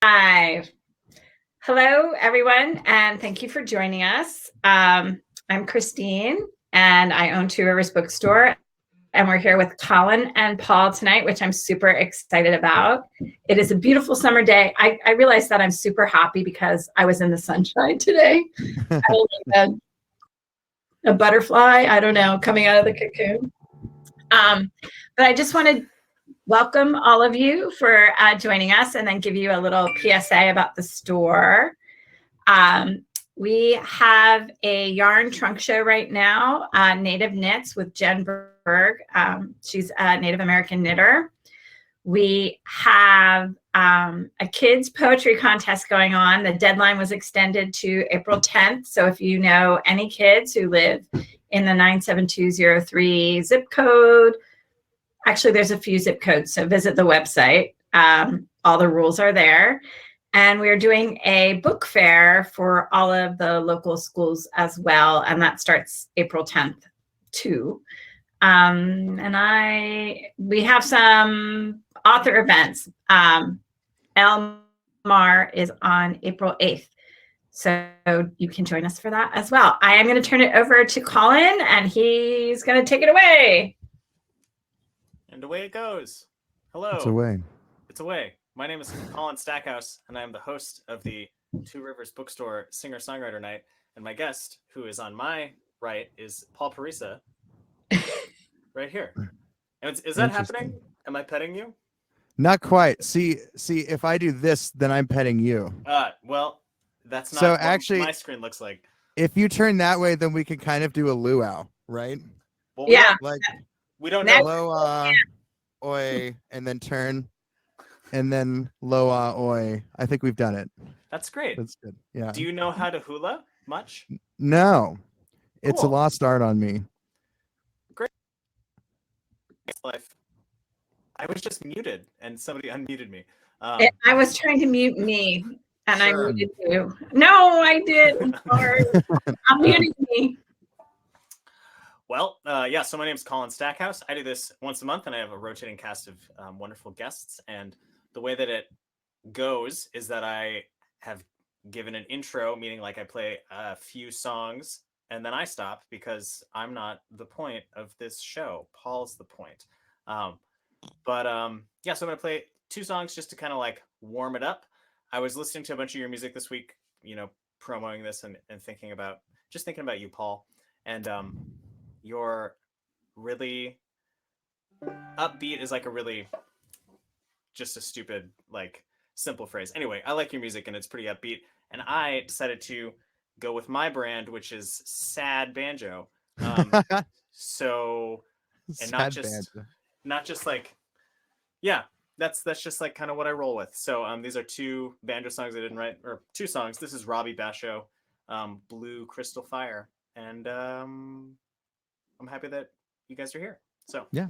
Live. Hello, everyone, and thank you for joining us. I'm Christine, and I own Two Rivers Bookstore, and we're here with Collin and Paul tonight, which I'm super excited about. It is a beautiful summer day. I realized that I'm super happy because I was in the sunshine today. I was like a butterfly, I don't know, coming out of the cocoon. But I just want to welcome all of you for joining us and then give you a little PSA about the store. We have a yarn trunk show right now, Native Knits with Jen Berg. She's a Native American knitter. We have a kids poetry contest going on. The deadline was extended to April 10th. So if you know any kids who live in the 97203 zip code, actually, there's a few zip codes, so visit the website. All the rules are there. And we're doing a book fair for all of the local schools as well, and that starts April 10th too. We have some author events. Elmar is on April 8th. So you can join us for that as well. I am going to turn it over to Collin, and he's going to take it away. And away it goes. Hello. It's away. It's away. My name is Paul Stackhouse, and I am the host of the Two Rivers Bookstore Singer-Songwriter Night. And my guest, who is on my right, is Paul Paresa, right here. And is that happening? Am I petting you? Not quite. See, if I do this, then I'm petting you. Well, that's not so what actually, my screen looks like. If you turn that way, then we can kind of do a luau, right? Well, yeah. We don't know. Loa, oi, and then turn, and then loa, oi. I think we've done it. That's great. That's good. Yeah. Do you know how to hula much? No. Cool. It's a lost art on me. Great. Life. I was just muted, and somebody unmuted me. I was trying to mute me, and sure. I muted you. No, I did. Sorry. I'm muting me. Well, so my name is Paul Stackhouse. I do this once a month, and I have a rotating cast of wonderful guests. And the way that it goes is that I have given an intro, meaning like I play a few songs, and then I stop because I'm not the point of this show. Paul's the point. So I'm going to play two songs just to kind of like warm it up. I was listening to a bunch of your music this week, promoting this and thinking about you, Paul. And your really upbeat is like a really just a stupid, like simple phrase. Anyway, I like your music and it's pretty upbeat. And I decided to go with my brand, which is sad banjo. So, and not just like, yeah, that's just like kind of what I roll with. So these are two banjo songs I didn't write, or two songs. This is Robbie Basho, Blue Crystal Fire. And I'm happy that you guys are here. So yeah.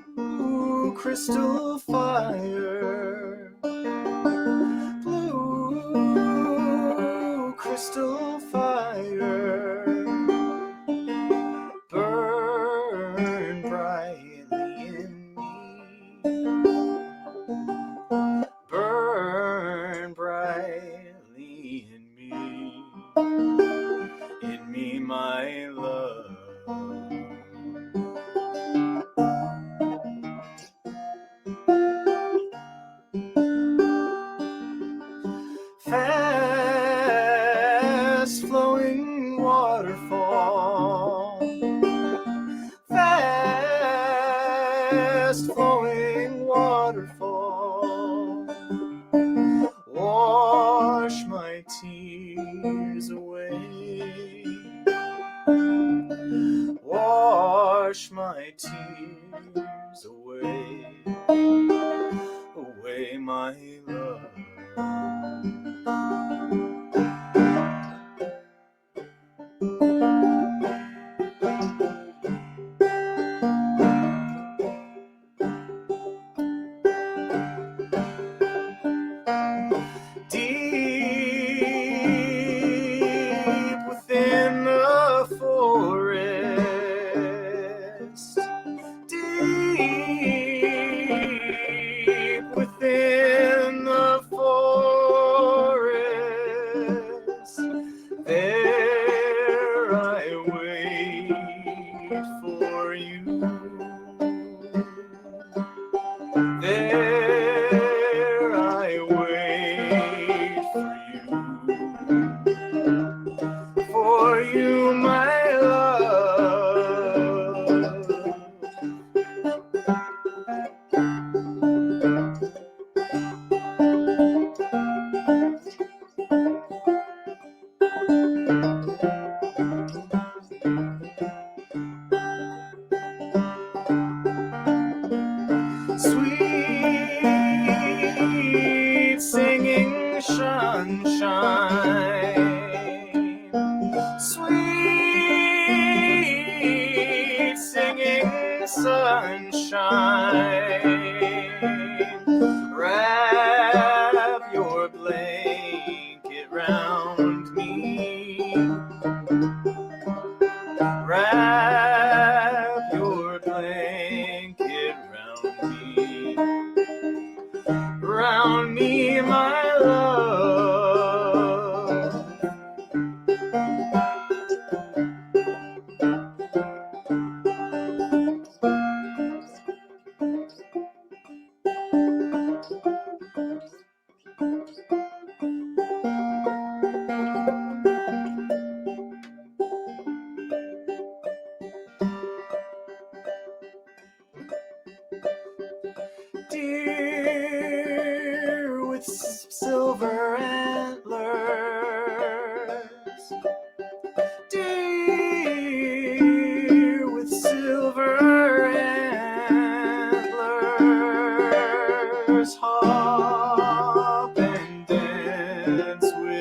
Blue crystal fire, blue crystal fire, burn brightly in me. Burn brightly in me, my love. Fast flowing waterfall, fast flowing waterfall, wash my tears away, wash my tears away, away my love. Deep within the forest,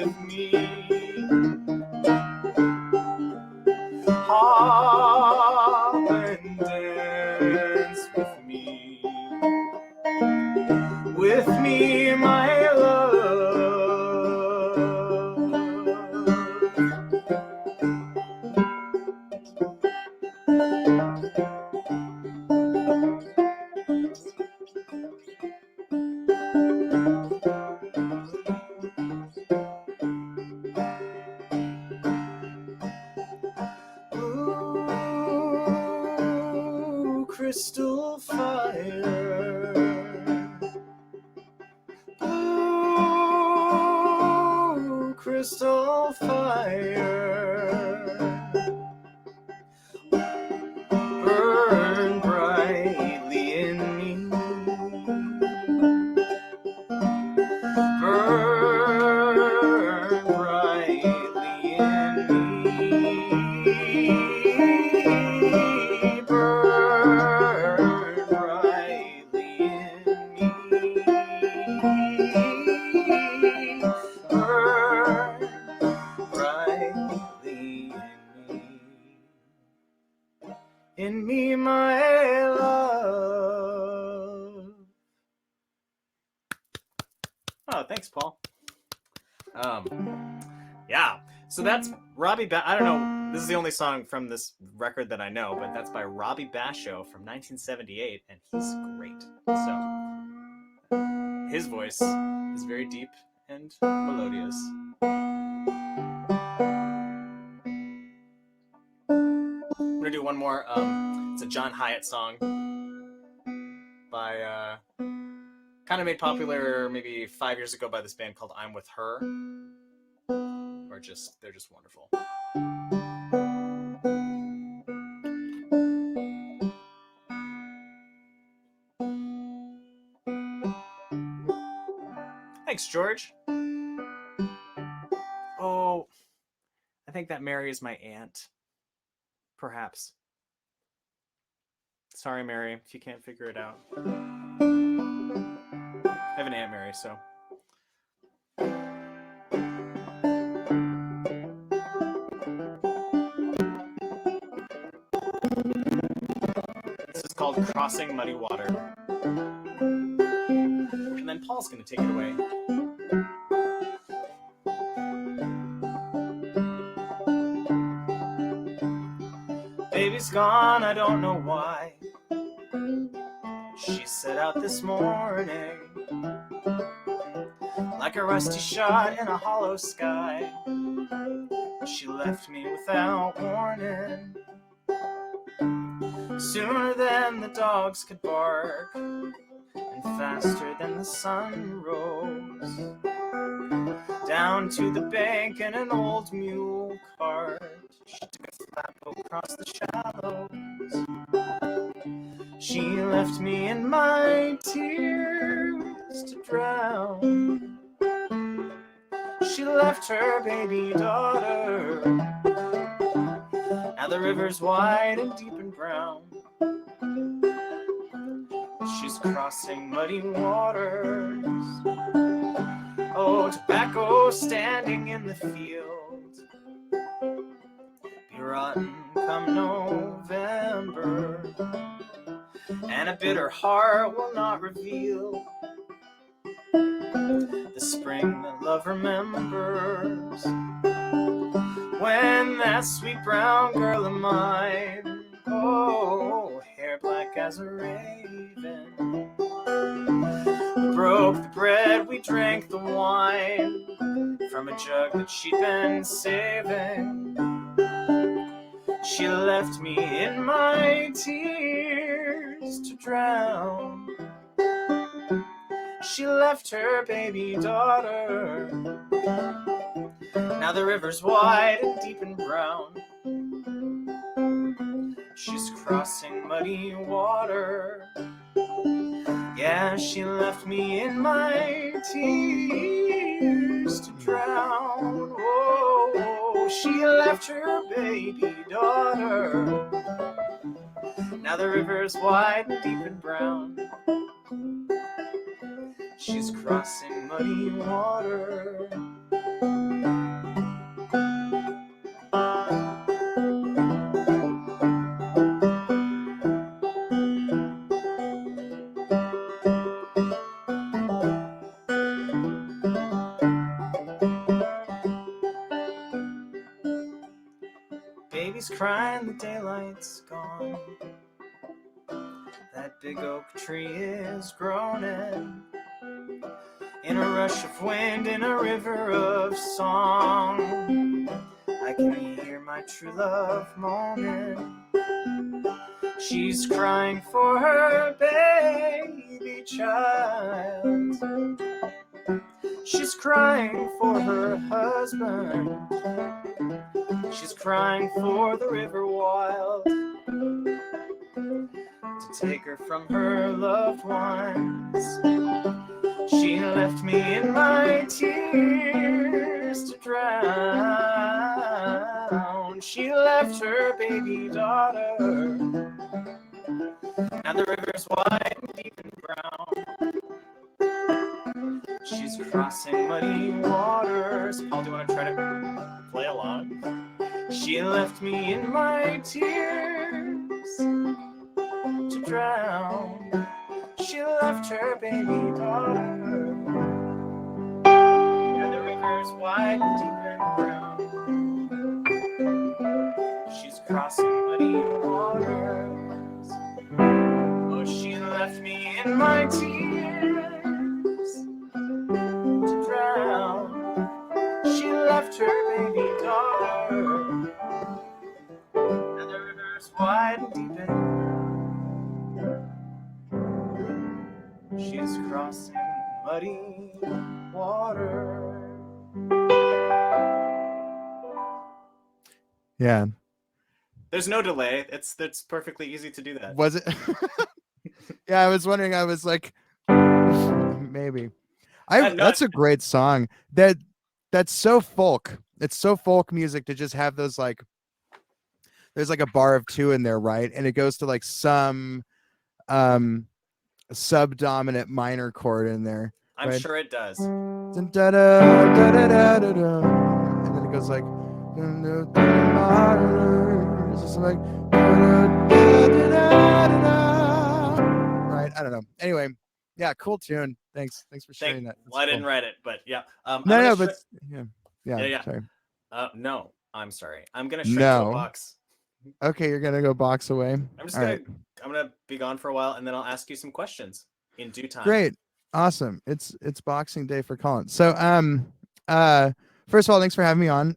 with me. Hop and dance with me, my love. Blue crystal fire, blue crystal fire, burn brightly in me, burn brightly in me, burn brightly in me, burn brightly in me, my love. Oh, thanks, Paul. Yeah. So that's Robbie I don't know. This is the only song from this record that I know, but that's by Robbie Basho from 1978, and he's great. So his voice is very deep and melodious. I'm gonna do one more. It's a John Hyatt song by kind of made popular maybe 5 years ago by this band called I'm With Her. Or they're just wonderful. Thanks, George. Oh, I think that Mary is my aunt. Perhaps. Sorry, Mary, if you can't figure it out. I have an Aunt Mary, so. This is called Crossing Muddy Water. And then Paul's going to take it away. Baby's gone, I don't know why. She set out this morning like a rusty shot in a hollow sky. She left me without warning, sooner than the dogs could bark, and faster than the sun rose. Down to the bank in an old mule cart, she took a flap across the shallows. She left me in my tears to drown. She left her baby daughter. Now the river's wide and deep and brown. She's crossing muddy waters. Oh, tobacco standing in the field, be rotten come November, and a bitter heart will not reveal the spring that love remembers. When that sweet brown girl of mine, oh, hair black as a raven, broke the bread, we drank the wine from a jug that she'd been saving. She left me in my tears to drown. She left her baby daughter. Now the river's wide and deep and brown. She's crossing muddy water. Yeah, she left me in my tears to drown. Oh, she left her baby daughter. Now the river's wide and deep and brown. She's crossing muddy water. She's crying, the daylight's gone. That big oak tree is groaning in a rush of wind, in a river of song. I can hear my true love moaning. She's crying for her baby child. She's crying for her husband. She's crying for the river wild to take her from her loved ones. She left me in my tears to drown. She left her baby daughter. Now the river's wide and deep and brown. She's crossing muddy waters. Paul, do you want to try to play along? She left me in my tears to drown. She left her baby daughter. And the river's wide and deep and brown. She's crossing muddy waters. Oh, she left me in my tears to drown. She left her baby daughter. And the river's wide and deep and brown. She's crossing muddy water. Yeah. There's no delay. It's perfectly easy to do that. Was it? Yeah, I was wondering. I was like, maybe. That's a great song. That's so folk. It's so folk music to just have those like. There's like a bar of two in there, right? And it goes to like some subdominant minor chord in there. I'm right? sure it does. And then it goes like. It's just like. Right, I don't know. Anyway, yeah, cool tune. Thanks for sharing that. Well, I didn't write it, but yeah. No, but yeah. Sorry. No, I'm sorry. I'm gonna shrink to a box. Okay, you're gonna go box away. I'm gonna be gone for a while, and then I'll ask you some questions in due time. Great, awesome. It's Boxing Day for Collin. So first of all, thanks for having me on.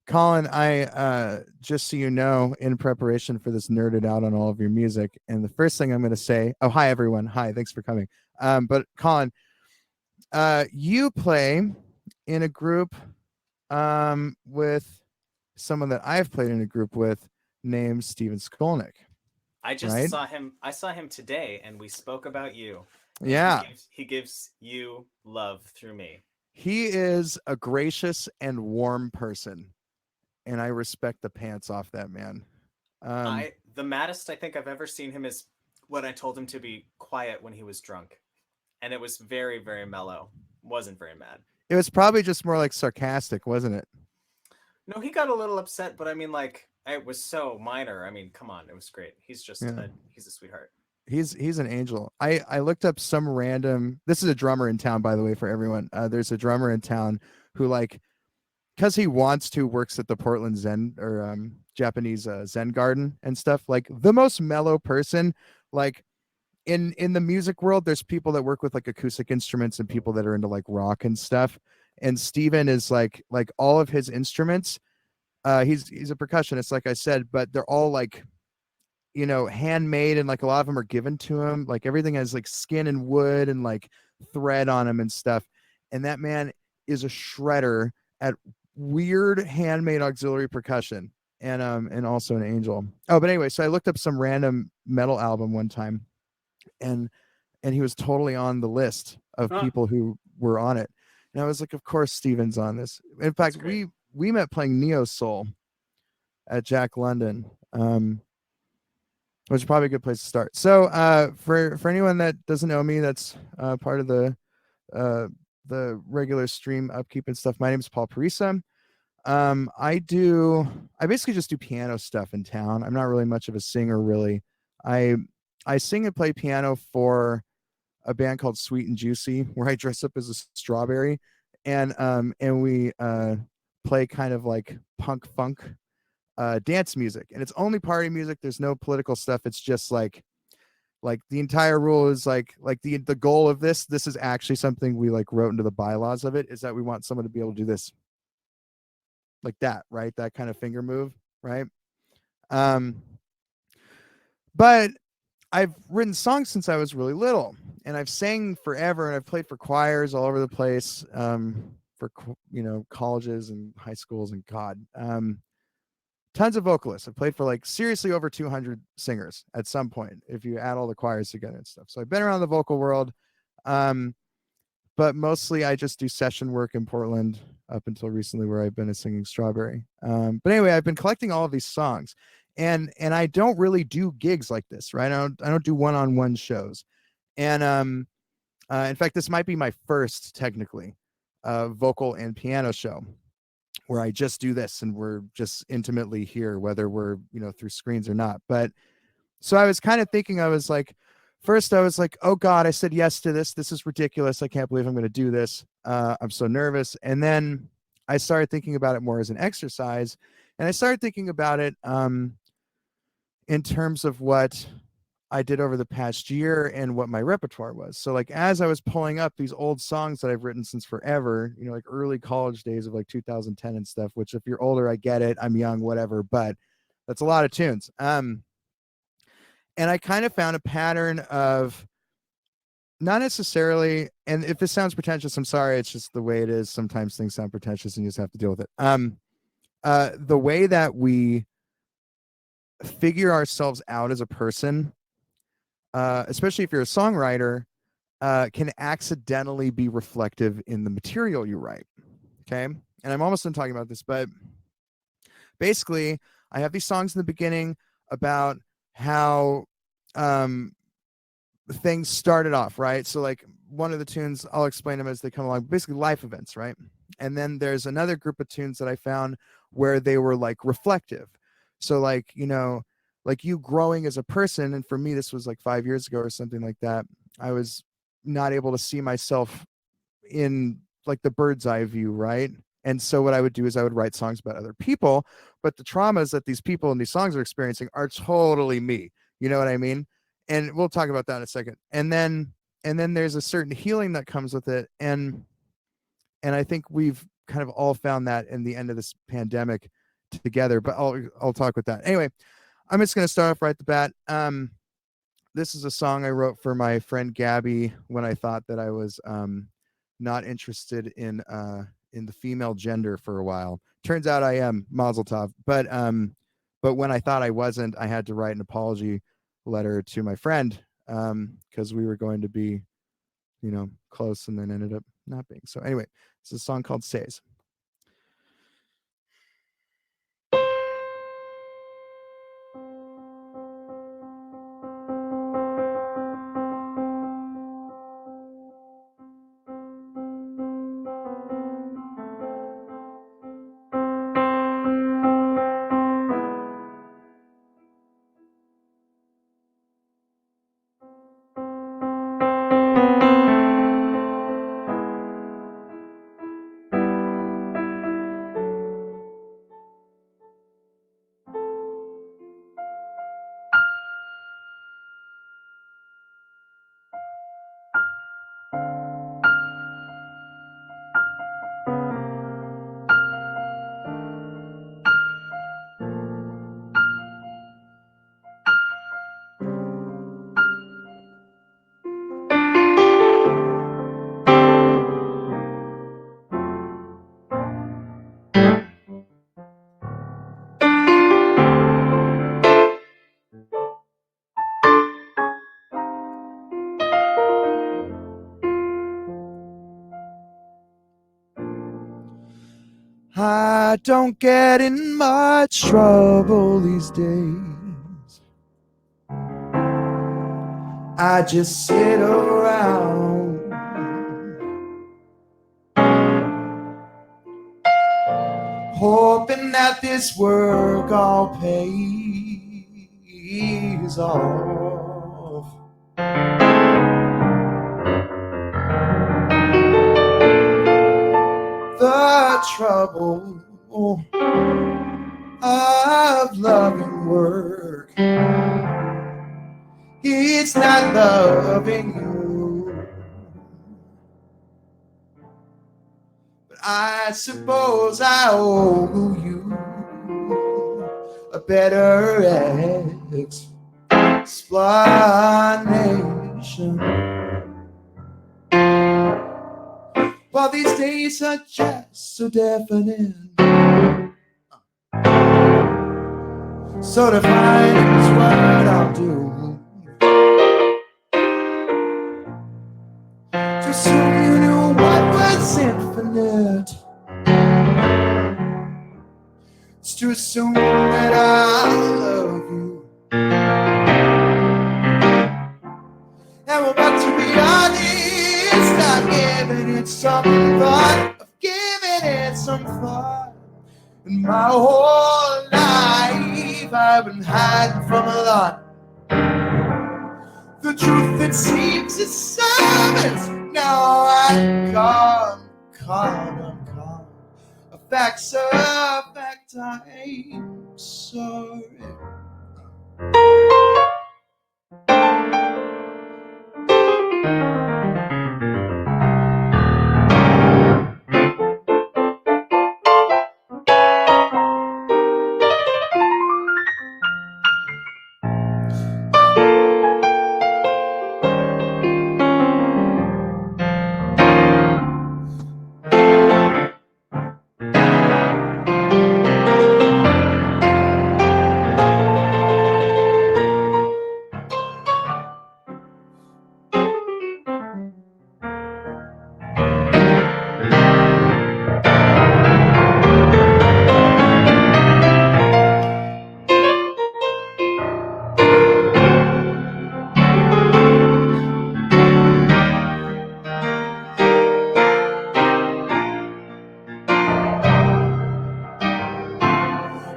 Collin, I just so you know, in preparation for this, nerded out on all of your music, and the first thing I'm going to say, oh, hi everyone, hi, thanks for coming. But Collin, you play in a group with someone that I've played in a group with named Steven Skolnick. I just saw him. I saw him today, and we spoke about you. Yeah, he gives you love through me. He is a gracious and warm person. And I respect the pants off that man. The maddest I think I've ever seen him is when I told him to be quiet when he was drunk. And it was very, very mellow. Wasn't very mad. It was probably just more like sarcastic, wasn't it? No, he got a little upset, but I mean, like, it was so minor. I mean, come on, it was great. He's just he's a sweetheart. He's an angel. I looked up some random. This is a drummer in town, by the way, for everyone. There's a drummer in town who, like, because he wants to, works at the Portland Zen or Japanese Zen garden and stuff. Like the most mellow person. Like in the music world, there's people that work with like acoustic instruments and people that are into like rock and stuff. And Steven is like all of his instruments. He's a percussionist, like I said, but they're all like, you know, handmade, and like a lot of them are given to him. Like everything has like skin and wood and like thread on him and stuff. And that man is a shredder at weird handmade auxiliary percussion, and also an angel. Oh, but anyway, so I looked up some random metal album one time, and he was totally on the list of people who were on it. And I was like, of course Steven's on this. In fact, we met playing Neo Soul at Jack London, which is probably a good place to start. So for anyone that doesn't know me, that's part of the regular stream upkeep and stuff. My name is Paul Paresa. I basically just do piano stuff in town. I'm not really much of a singer, really. I sing and play piano for a band called Sweet and Juicy, where I dress up as a strawberry, and we play kind of like punk funk dance music, and it's only party music. There's no political stuff. It's just like the entire rule is like the goal of this is actually something we like wrote into the bylaws of it, is that we want someone to be able to do this like that, right? That kind of finger move, right? But I've written songs since I was really little, and I've sang forever, and I've played for choirs all over the place, for colleges and high schools, and tons of vocalists. I played for like seriously over 200 singers at some point, if you add all the choirs together and stuff. So I've been around the vocal world, but mostly I just do session work in Portland up until recently, where I've been a singing Strawberry. But anyway, I've been collecting all of these songs, and I don't really do gigs like this, right? I don't do one-on-one shows, and in fact, this might be my first technically vocal and piano show where I just do this and we're just intimately here, whether we're through screens or not. But so I was kind of thinking, first I was like, oh God, I said yes to this. This is ridiculous. I can't believe I'm going to do this. I'm so nervous. And then I started thinking about it more as an exercise. And I started thinking about it in terms of what I did over the past year and what my repertoire was. So like, as I was pulling up these old songs that I've written since forever, like early college days of like 2010 and stuff, which if you're older, I get it. I'm young, whatever, but that's a lot of tunes. And I kind of found a pattern of, not necessarily, and if this sounds pretentious, I'm sorry, it's just the way it is. Sometimes things sound pretentious and you just have to deal with it. The way that we figure ourselves out as a person, especially if you're a songwriter, can accidentally be reflective in the material you write. Okay. And I'm almost done talking about this, but basically I have these songs in the beginning about how things started off, right? So like one of the tunes, I'll explain them as they come along, basically life events, right? And then there's another group of tunes that I found where they were like reflective. So like, like you growing as a person. And for me, this was like 5 years ago or something like that. I was not able to see myself in like the bird's eye view, right? And so what I would do is I would write songs about other people, but the traumas that these people in these songs are experiencing are totally me. You know what I mean? And we'll talk about that in a second. And then there's a certain healing that comes with it. And I think we've kind of all found that in the end of this pandemic together, but I'll talk with that. Anyway, I'm just going to start off right at the bat. This is a song I wrote for my friend Gabby when I thought that I was not interested in the female gender for a while. Turns out I am, Mazel Tov. But when I thought I wasn't, I had to write an apology letter to my friend because we were going to be, close, and then ended up not being. So anyway, it's a song called Says. I don't get in much trouble these days. I just sit around hoping that this work all pays off. The trouble of loving work. It's not loving you, but I suppose I owe you a better explanation. While these days are just so definite, so defined is what I'll do. To assume you knew what was infinite, it's to assume that I love you. And we're about to be honest, not giving it some thought, of giving it some thought. And my whole life I've been hiding from a lot. The truth that seems to silence, now I'm calm. A fact's a fact, I'm sorry.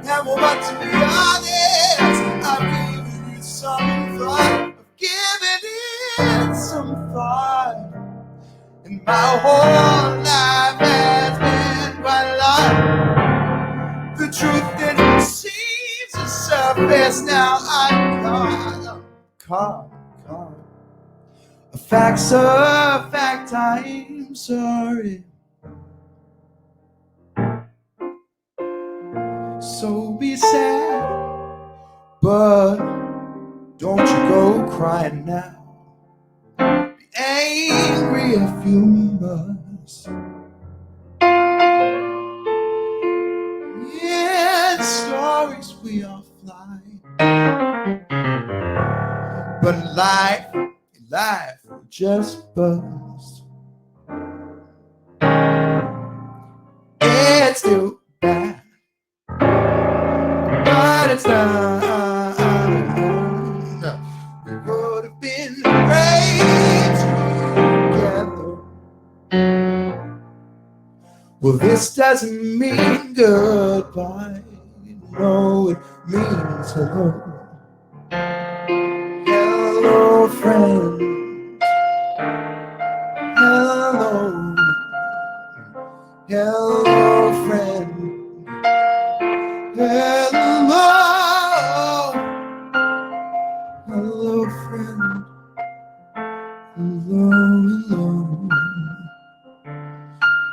And we're about to be honest, I've given it some thought, I've given it some thought. And my whole life has been quite a lot. The truth that seems to surface, now I'm caught. A fact's a fact, I'm sorry. So be sad, but don't you go crying now. Be angry if you must. Yeah, stories we all fly, but life just buzz. It's too bad, but it's not. We would have been great together. Well, this doesn't mean goodbye. No, it means hello. Hello, friend. Hello, friend. Hello, friend.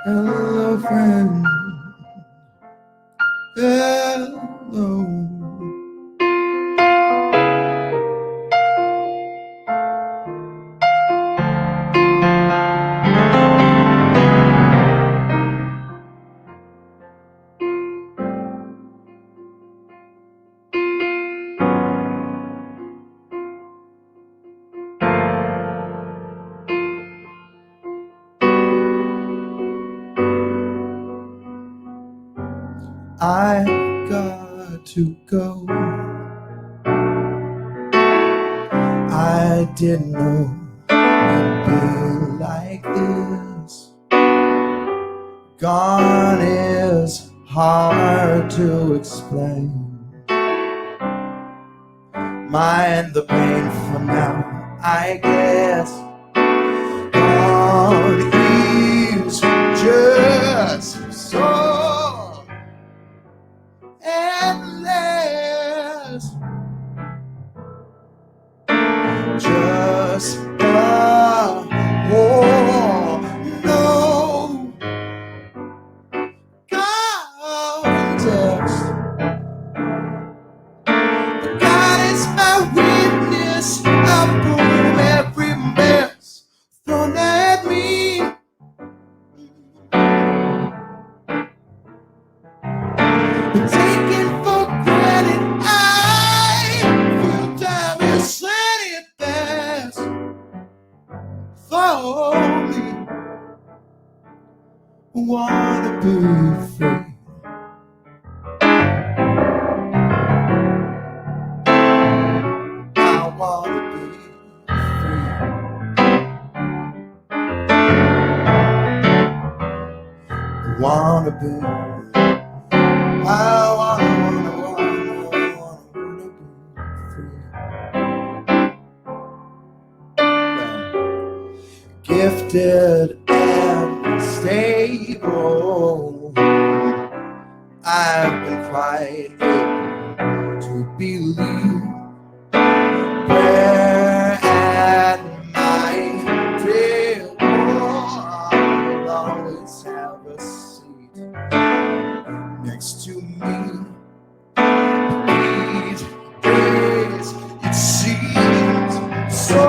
Hello, friend. Hello. I've got to go. I didn't know it'd be like this. Gone is hard to explain. Mind the pain for now, I guess. Gone is just so. And taken for granted. I feel time is letting it pass for me. I wanna be free. I wanna be free. I wanna be. I wanna be free. Gifted and stable, I've been quite able to believe where at my table I'll always have a seat next to me. These days it seems so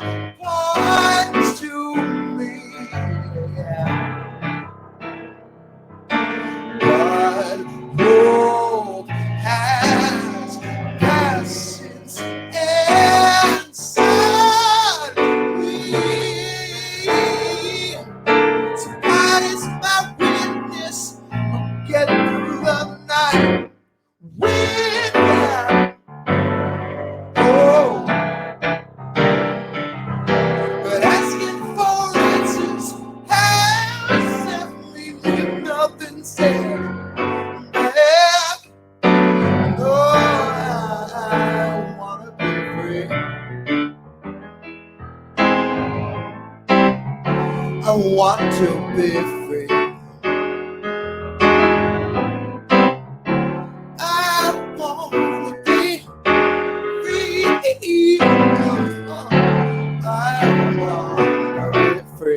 important to me, but hope has passed since inside me. So God is my witness, I'll get through the night with them. Oh, but asking for answers has definitely leave nothing said. Back, no, I wanna be free. I want to be free. I wanna be free. I wanna be free.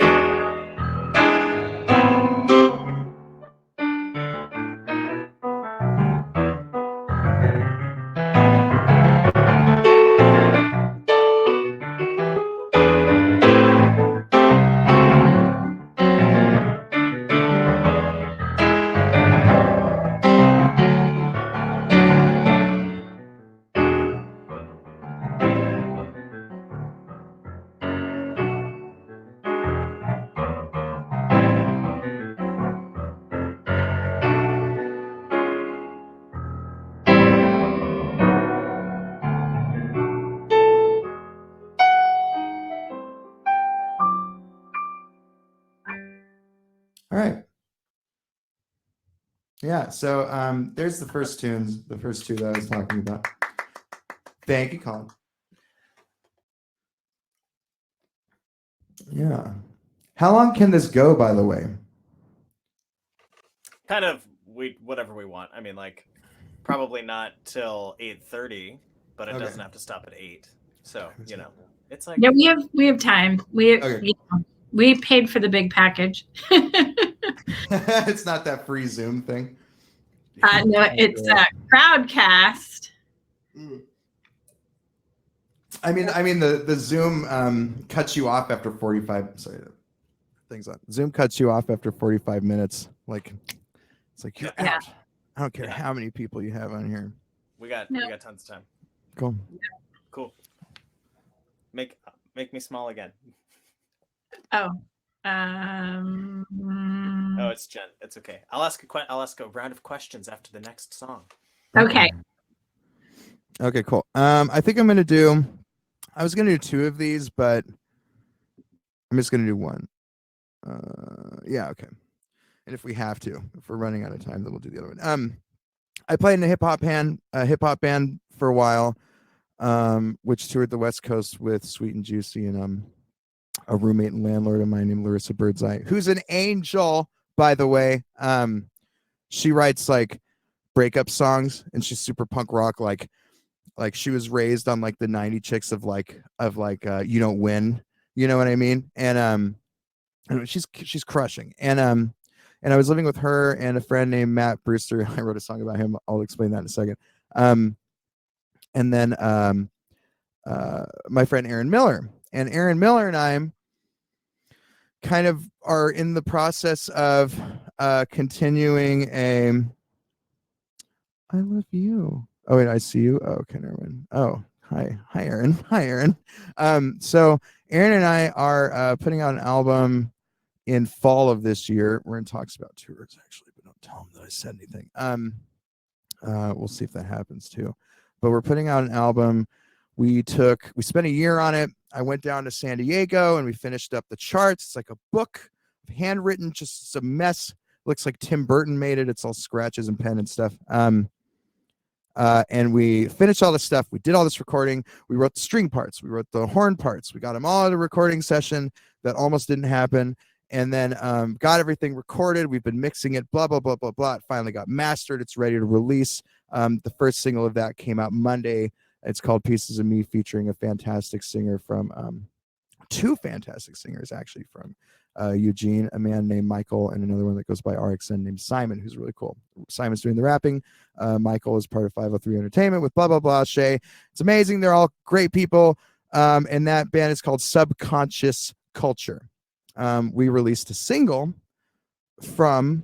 All right. Yeah, so there's the first tunes, the first two that I was talking about. Thank you, Colin. Yeah. How long can this go, by the way? Kind of whatever we want. I mean, like probably not till 8:30, but it Okay. doesn't have to stop at 8. So, you know, it's like Yeah, we have time. Okay. We paid for the big package. It's not that free Zoom thing. No, it's Crowdcast. I mean the Zoom cuts you off after 45. Sorry, things on Zoom cuts you off after 45 minutes. Like it's like you're Yeah. out. I don't care Yeah. how many people you have on here. we got tons of time. Cool. Cool. Make me small again. Oh. Oh, it's Jen. It's okay. I'll ask a round of questions after the next song. Okay. Okay, cool. I think I was gonna do two of these, but I'm just gonna do one. Yeah, okay. And if we have to, if we're running out of time, then we'll do the other one. I played in a hip hop band for a while, which toured the West Coast with Sweet and Juicy and a roommate and landlord of mine named Larissa Birdseye, who's an angel, by the way. She writes like breakup songs, and she's super punk rock. Like she was raised on like the 90 chicks of You Don't Win, you know what I mean? And she's crushing. And I was living with her and a friend named Matt Brewster. I wrote a song about him. I'll explain that in a second. And then my friend Aaron Miller. And Aaron Miller and I kind of are in the process of continuing I love you. Oh wait, I see you. Oh, okay, never mind. Oh, hi, Aaron. Hi, Aaron. So Aaron and I are putting out an album in fall of this year. We're in talks about tours actually, but don't tell them that I said anything. We'll see if that happens too. But we're putting out an album. We spent a year on it. I went down to San Diego and we finished up the charts. It's like a book, handwritten, just it's a mess. Looks like Tim Burton made it. It's all scratches and pen and stuff. And we finished all this stuff. We did all this recording. We wrote the string parts. We wrote the horn parts. We got them all at a recording session that almost didn't happen. And then got everything recorded. We've been mixing it, blah, blah, blah, blah, blah. It finally got mastered. It's ready to release. The first single of that came out Monday. It's called Pieces of Me, featuring a fantastic singer from two fantastic singers, actually, from Eugene, a man named Michael, and another one that goes by RXN named Simon, who's really cool. Simon's doing the rapping. Michael is part of 503 Entertainment with blah, blah, blah, Shay. It's amazing. They're all great people. And that band is called Subconscious Culture. We released a single from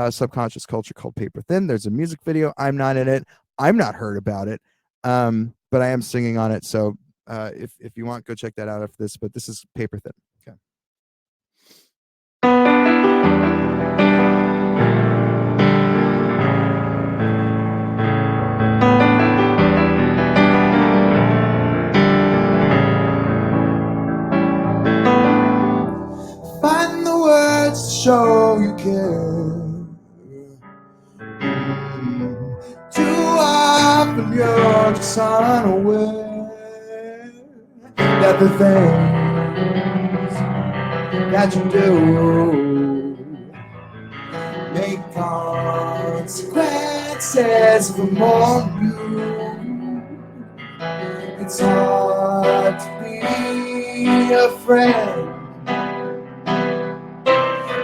Subconscious Culture called Paper Thin. There's a music video. I'm not in it. I'm not heard about it. But I am singing on it. So if you want, go check that out after this. But this is Paper Thin. Okay. Find the words to show you care. Too often you're just unaware that the things that you do make consequences for more of you. It's hard to be a friend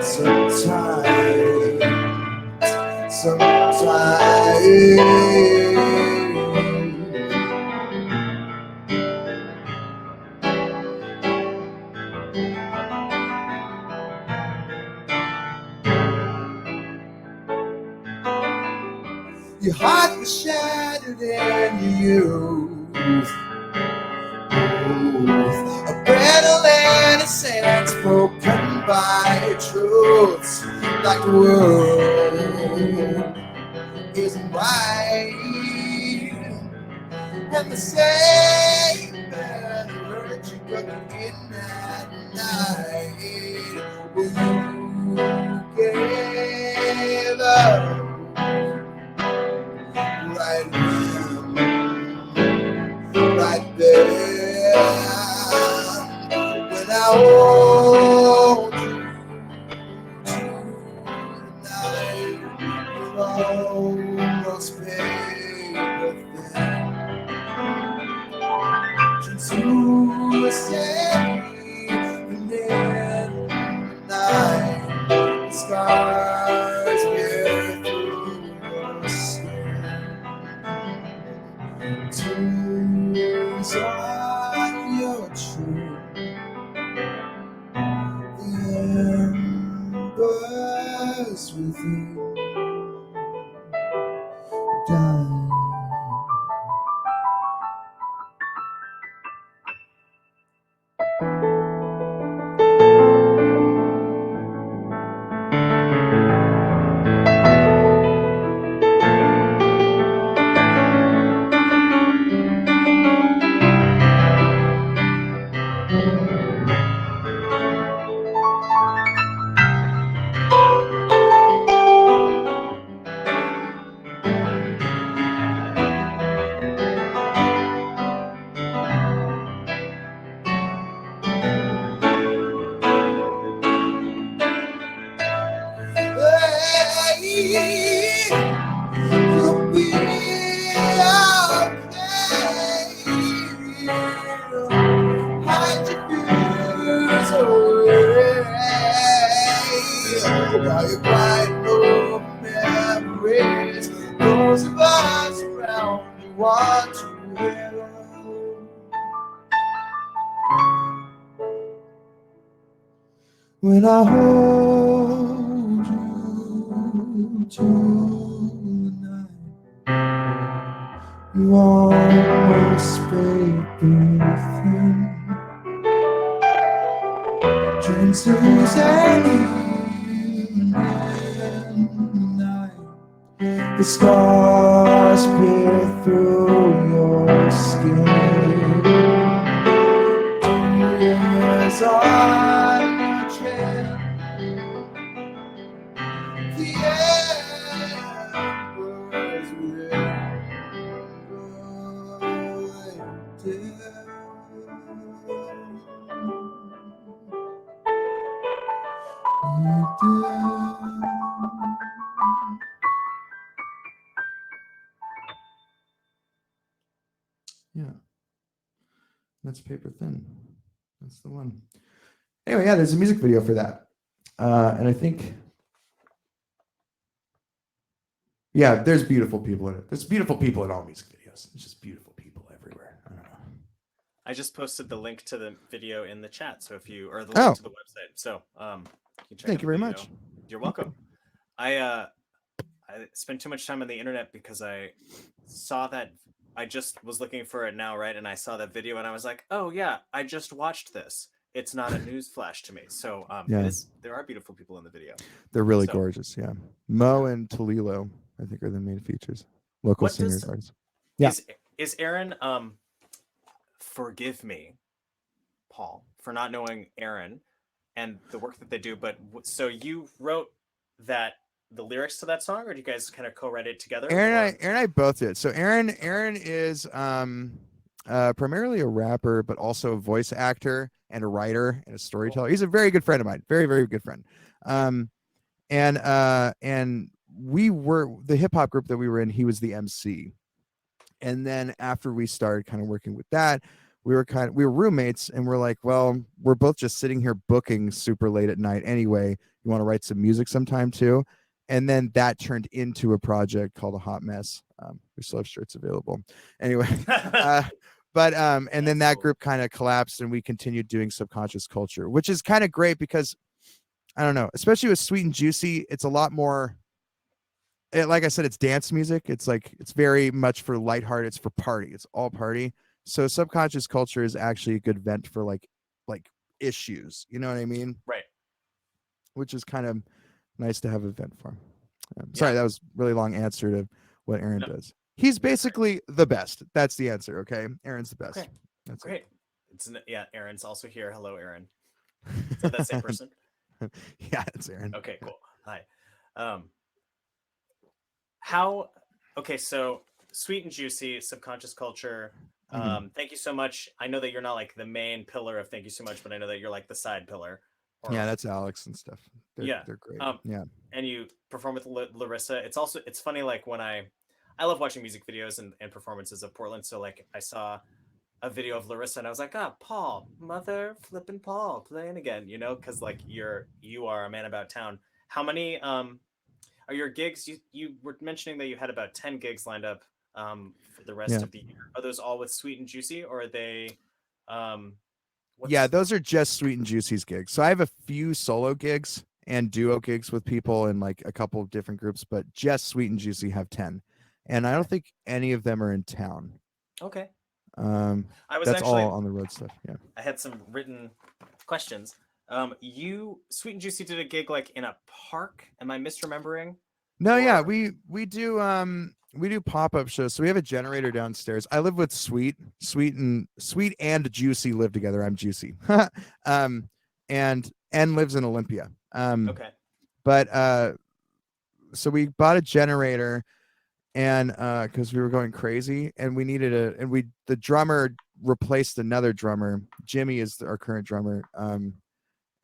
sometimes. Your heart was shattered in your youth. A brittle innocence broken by truths, like the world isn't right. And the same that hurt you couldn't get that night when you gave up. Right there, when I hold you tonight, you're almost paper thin. To stay and then night, the scars wear through your skin. Tears on your cheek, the embers within die. You'll be okay. Hide your fears away while you're crying over memories. Those of us around you want to hear. When I hold you tonight, You almost break thin. Dreams lose and night. The scars peer through your skin. Tears on your chin. The embers Yeah, that's Paper Thin. That's the one. Anyway, yeah, there's a music video for that, and I think, yeah, there's beautiful people in it. There's beautiful people in all music videos. There's just beautiful people everywhere. I don't know. I just posted the link to the video in the chat, so if you or the link to the website, so you can check. Thank you very much. You're welcome. I spent too much time on the internet because I saw that. I just was looking for it now, right? And I saw that video, and I was like, "Oh yeah, I just watched this." It's not a news flash to me. So Yeah. there are beautiful people in the video. They're really gorgeous. Yeah, Mo and Talilo, I think, are the main features. Local singers, artists. Yeah. Is Aaron? Forgive me, Paul, for not knowing Aaron and the work that they do. But so you wrote the lyrics to that song, or do you guys kind of co-write it together? Aaron and I both did. So Aaron is primarily a rapper, but also a voice actor and a writer and a storyteller. He's a very good friend of mine. Very, very good friend. And we were the hip hop group that we were in. He was the MC. And then after we started kind of working with that, we were roommates, and we're like, well, we're both just sitting here booking super late at night anyway. You want to write some music sometime too? And then that turned into a project called A Hot Mess. We still have shirts available. Anyway, and then that group kind of collapsed, and we continued doing Subconscious Culture, which is kind of great because, I don't know, especially with Sweet and Juicy, it's a lot more, like I said, it's dance music. It's very much for lighthearted. It's for party. It's all party. So Subconscious Culture is actually a good vent for like issues. You know what I mean? Right. Which is kind of nice to have a vent for. Sorry, that was a really long answer to what Aaron does. He's basically the best. That's the answer. Okay, Aaron's the best. Okay. That's great. Aaron's also here. Hello, Aaron. Is that same person? Yeah, it's Aaron. Okay, cool. Hi. So Sweet and Juicy, Subconscious Culture. Thank you so much. I know that you're not like the main pillar of Thank You So Much, but I know that you're like the side pillar. Yeah, that's Alex and stuff. They're great. And you perform with Larissa. It's funny, like when I love watching music videos and performances of Portland. So like I saw a video of Larissa and I was like, Paul, mother flipping Paul playing again, because like you are a man about town. How many are your gigs? You were mentioning that you had about 10 gigs lined up for the rest of the year. Are those all with Sweet and Juicy, or are they those are just Sweet and Juicy's gigs. So I have a few solo gigs and duo gigs with people in like a couple of different groups, but just Sweet and Juicy have 10. And I don't think any of them are in town. Okay. That's all on the road stuff. Yeah. I had some written questions. Sweet and Juicy did a gig like in a park. Am I misremembering? No, yeah, we do pop-up shows. So we have a generator downstairs. I live with Sweet and Juicy live together. I'm Juicy. And lives in Olympia. Okay. But so we bought a generator, and because we were going crazy, and we needed the drummer replaced another drummer. Jimmy is our current drummer.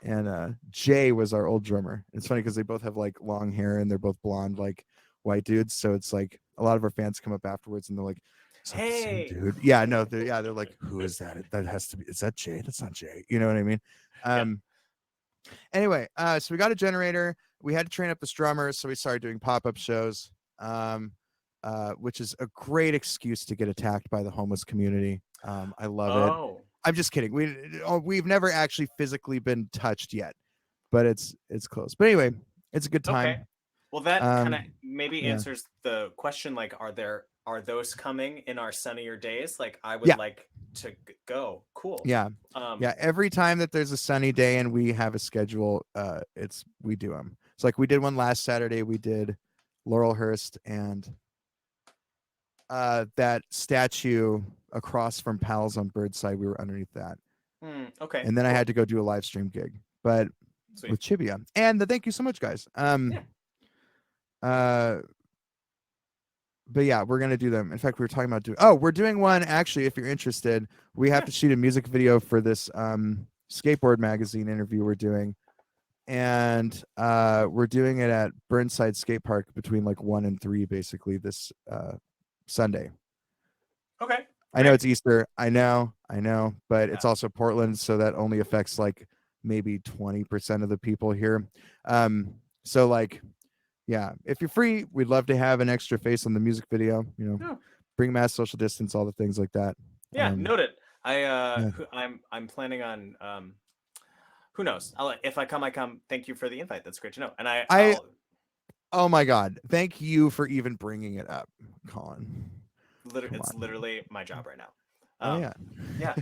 And Jay was our old drummer. It's funny because they both have like long hair and they're both blonde, like white dudes. So it's like a lot of our fans come up afterwards and they're like, "Hey, dude." Yeah, no, they're like, "Who is that? That has to be. Is that Jay? That's not Jay." You know what I mean? Anyway, so we got a generator. We had to train up the drummers, so we started doing pop-up shows, which is a great excuse to get attacked by the homeless community. I love it. I'm just kidding. We've never actually physically been touched yet, but it's close. But anyway, it's a good time. Okay. Well, that kind of maybe answers the question. Like, are there are those coming in our sunnier days? Like I would Yeah. like to go. Cool. Yeah. Um, Yeah. Every time that there's a sunny day and we have a schedule, we do them. It's like we did one last Saturday. We did Laurelhurst and that statue across from Pals on Birdside. We were underneath that. Okay. And then I cool. had to go do a live stream gig, but Sweet. with Chibia. And thank you so much, guys. But yeah, we're gonna do them. In fact, we were talking about we're doing one actually. If you're interested, we have to shoot a music video for this skateboard magazine interview we're doing, and we're doing it at Burnside Skate Park between like 1 and 3, basically this Sunday. Okay. I know it's Easter. I know, but it's also Portland, so that only affects like maybe 20% of the people here. So like, yeah, if you're free, we'd love to have an extra face on the music video. You know, bring mass social distance, all the things like that. Yeah, noted. I'm planning on. Who knows? If I come, I come. Thank you for the invite. That's great to know. And I'll, oh my God, thank you for even bringing it up, Collin. It's literally my job right now. Yeah.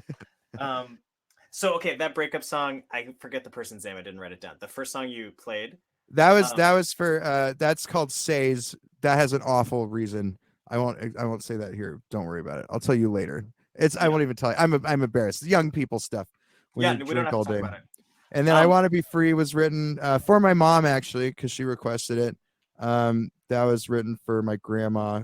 So okay, that breakup song, I forget the person's name. I didn't write it down. The first song you played. That was for that's called Says. That has an awful reason. I won't say that here. Don't worry about it. I'll tell you later. I won't even tell you. I'm embarrassed. Young people stuff. We don't have to talk about it. And then I Want to Be Free was written for my mom, actually, because she requested it. That was written for my grandma,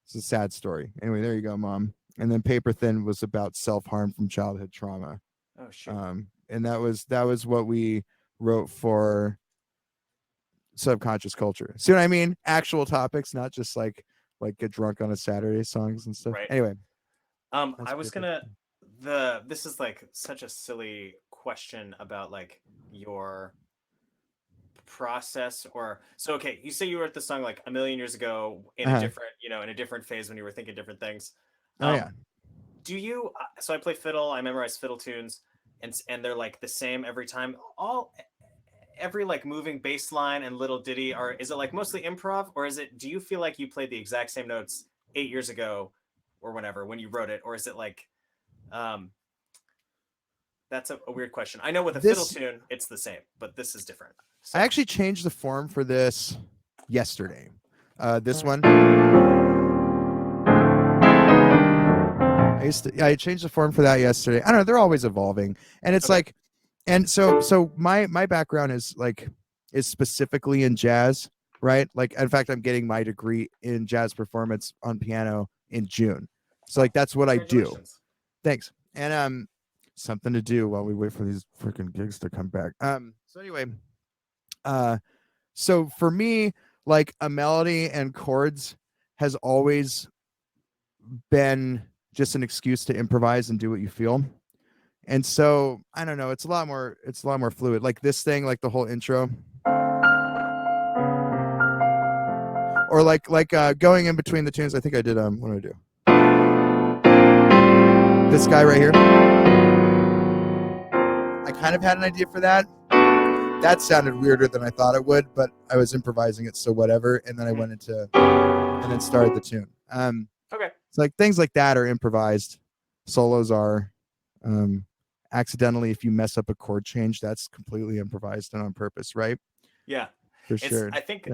it's a sad story. Anyway, there you go, Mom. And then Paper Thin was about self-harm from childhood trauma. Oh, sure. And that was what we wrote for Subconscious Culture. See what I mean? Actual topics, not just like get drunk on a Saturday songs and stuff. Right. Anyway. I was gonna this is like such a silly question about like your process okay, you say you wrote the song like a million years ago in a different, in a different phase when you were thinking different things. Do you so I play fiddle, I memorize fiddle tunes, and they're like the same every time, every like moving bass line and little ditty, or is it like mostly improv, or do you feel like you played the exact same notes 8 years ago or whenever when you wrote it, or is it like that's a weird question. I know with a fiddle tune it's the same, but this is different. So. I actually changed the form for this yesterday. This one I changed the form for that yesterday. I don't know, they're always evolving, and it's like, and so my background is specifically in jazz, right? Like, in fact, I'm getting my degree in jazz performance on piano in June. So like that's what I do. Thanks. And something to do while we wait for these freaking gigs to come back. So anyway, so for me, like a melody and chords has always been just an excuse to improvise and do what you feel. And so I don't know, it's a lot more fluid. Like this thing, like the whole intro, or like going in between the tunes. I think I did what do I do? This guy right here. I kind of had an idea for that. That sounded weirder than I thought it would, but I was improvising it, so whatever. And then I went into and then started the tune. Okay. It's like things like that are improvised. Solos are. Accidentally, if you mess up a chord change, that's completely improvised and on purpose, right? Yeah, for sure. I think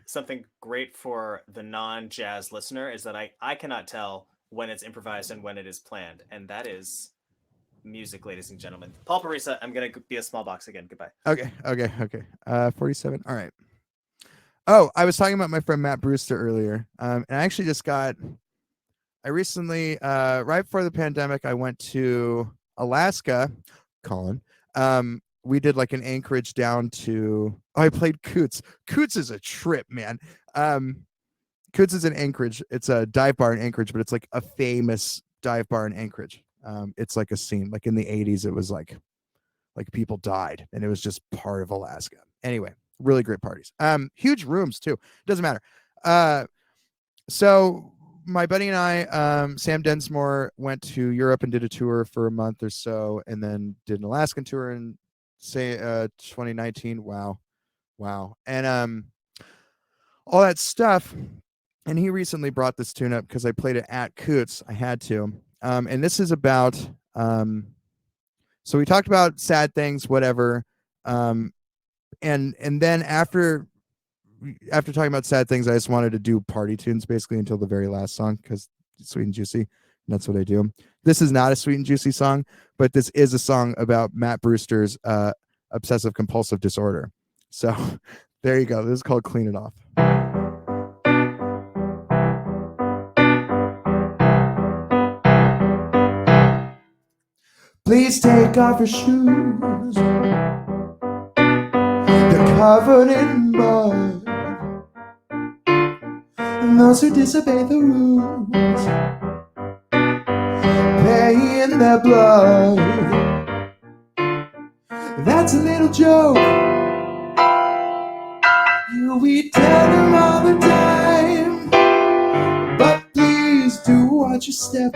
something great for the non-jazz listener is that I cannot tell when it's improvised and when it is planned, and that is music, ladies and gentlemen. Paul Paresa, I'm gonna be a small box again. Goodbye. Okay. 47. All right. Oh, I was talking about my friend Matt Brewster earlier, and I actually just I recently, right before the pandemic, I went to Alaska, Collin. We did like an Anchorage down to. I played Coots. Coots is a trip, man. Coots is in Anchorage. It's a dive bar in Anchorage, but it's like a famous dive bar in Anchorage. It's like a scene. Like in the 80s, it was like people died, and it was just part of Alaska. Anyway, really great parties. Huge rooms too. Doesn't matter. So my buddy and I, Sam Densmore, went to Europe and did a tour for a month or so, and then did an Alaskan tour in 2019. Wow. And all that stuff. and he recently brought this tune up because I played it at Coots. I had to. And this is about. So we talked about sad things, whatever. And then after talking about sad things, I just wanted to do party tunes basically until the very last song because it's sweet and juicy. And that's what I do. This is not a sweet and juicy song, but this is a song about Matt Brewster's obsessive compulsive disorder. So there you go. This is called Clean It Off. Please take off your shoes. They're covered in mud. And those who disobey the rules pay in their blood. That's a little joke. We tell them all the time, but please do watch your step.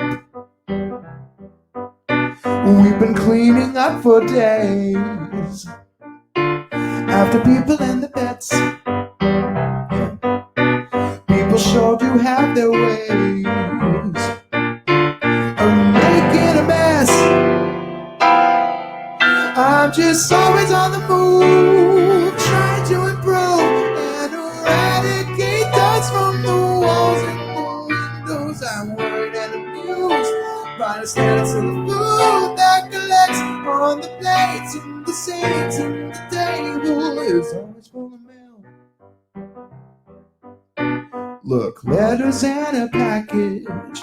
We've been cleaning up for days after people in the bets. People sure do have their ways of making a mess. I'm just always on the move, trying to improve and eradicate dust from the walls and the windows. I'm worried and amused by the status of the food that collects on the plates and the sinks and the table is always full of mail. Look, letters and a package.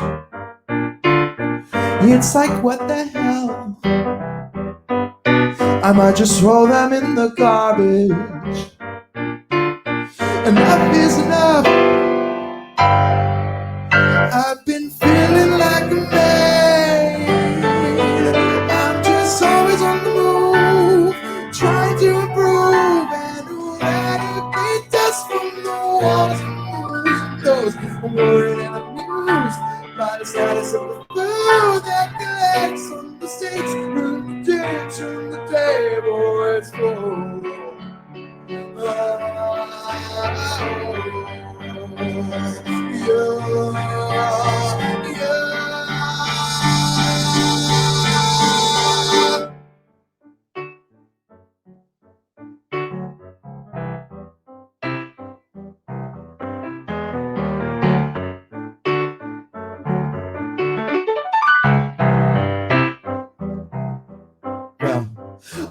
It's like, what the hell? I might just throw them in the garbage. Enough is enough. I've been feeling like a man. I'm just always on the move, trying to improve and eradicate dust from the walls and windows. I'm worried and amused by the status of the food that collects on the stakes from the dirt to the table. It's full.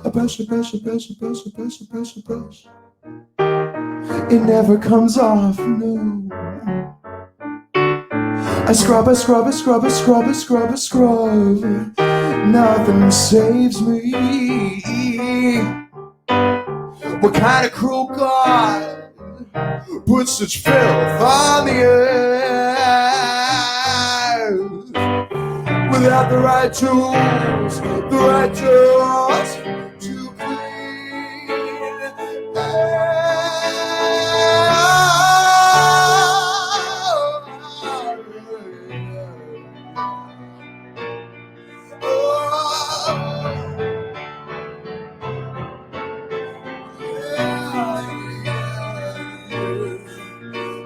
A brush, a brush, a brush, a brush, a brush, a brush, a brush. It never comes off, no. I scrub, I scrub, I scrub, I scrub, I scrub, I scrub. Nothing saves me. What kind of cruel God puts such filth on the earth? Without the right tools to clean.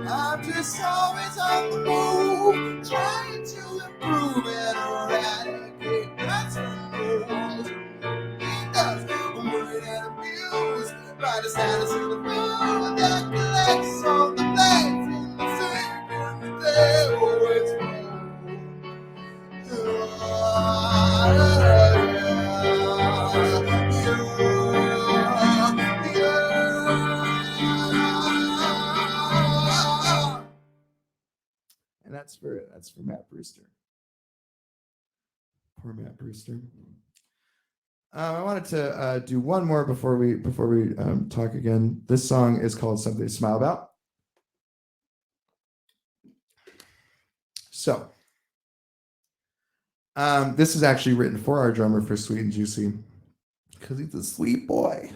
I'm just always on the move, trying to improve and eradicate that's from the walls and windows. I'm worried and abused by the status of the food that collects on the plates in the sink and the table. It's and that's for Matt Brewster. Poor Matt Brewster. I wanted to do one more before we talk again. This song is called "Something to Smile About." So, this is actually written for our drummer for Sweet and Juicy because he's a sweet boy.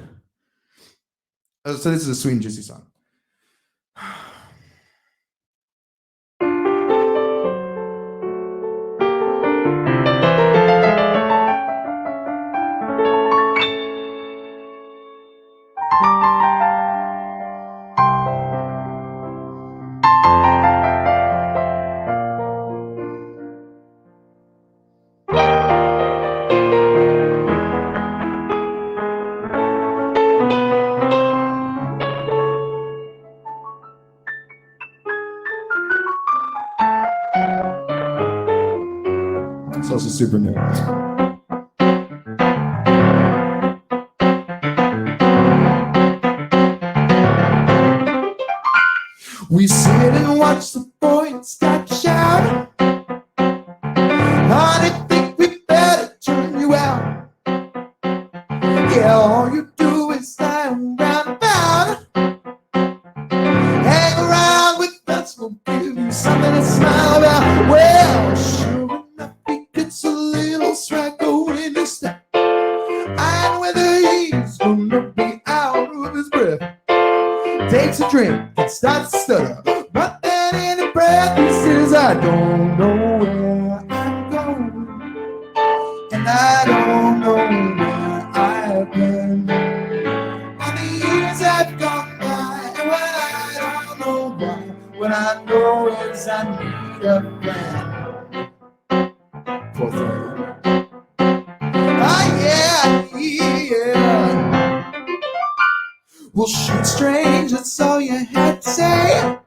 So this is a Sweet and Juicy song. It's also super new. We sit and watch the boys start shouting. Honey, think we better turn you out. Yeah, all you do is lie around about it. Hang around with us, we'll give you something to smile about. Well, sure enough, he gets a little swagger in his step. And whether he's gonna be out of his breath, takes a drink and starts to stutter. But then in the breath he says, I don't know where I'm going, and I don't know where I've been. And the years have gone by, and what I don't know why, what I know is I need a friend. Poor thing. Oh yeah, yeah. Well, shoot, strange, that's all you had to say.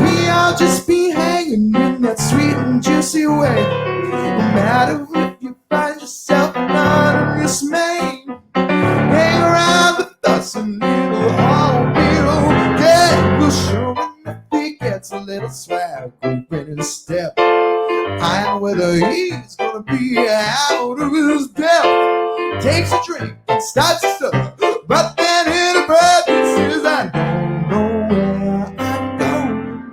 We all just be hanging in that sweet and juicy way. No matter if you find yourself not dismayed, hang around with us and it'll all be okay. Well, sure enough, he gets a little swag in his step. And whether he's gonna be out of his depth, takes a drink and starts to stutter. But then in a breath he says, I don't know where I'm going,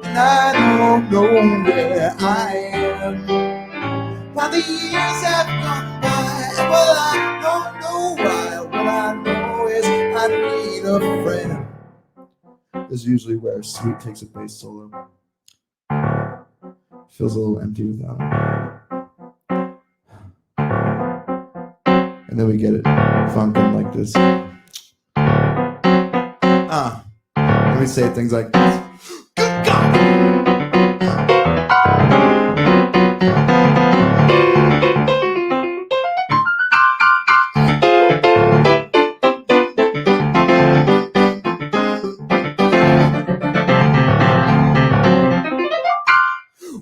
and I don't know where I am. While the years have gone by, well, I don't know why. What I know is I need a friend. This is usually where Sweet takes a bass solo. Feels a little empty without him. And then we get it funkin' like this. Let me say things like this. Good God!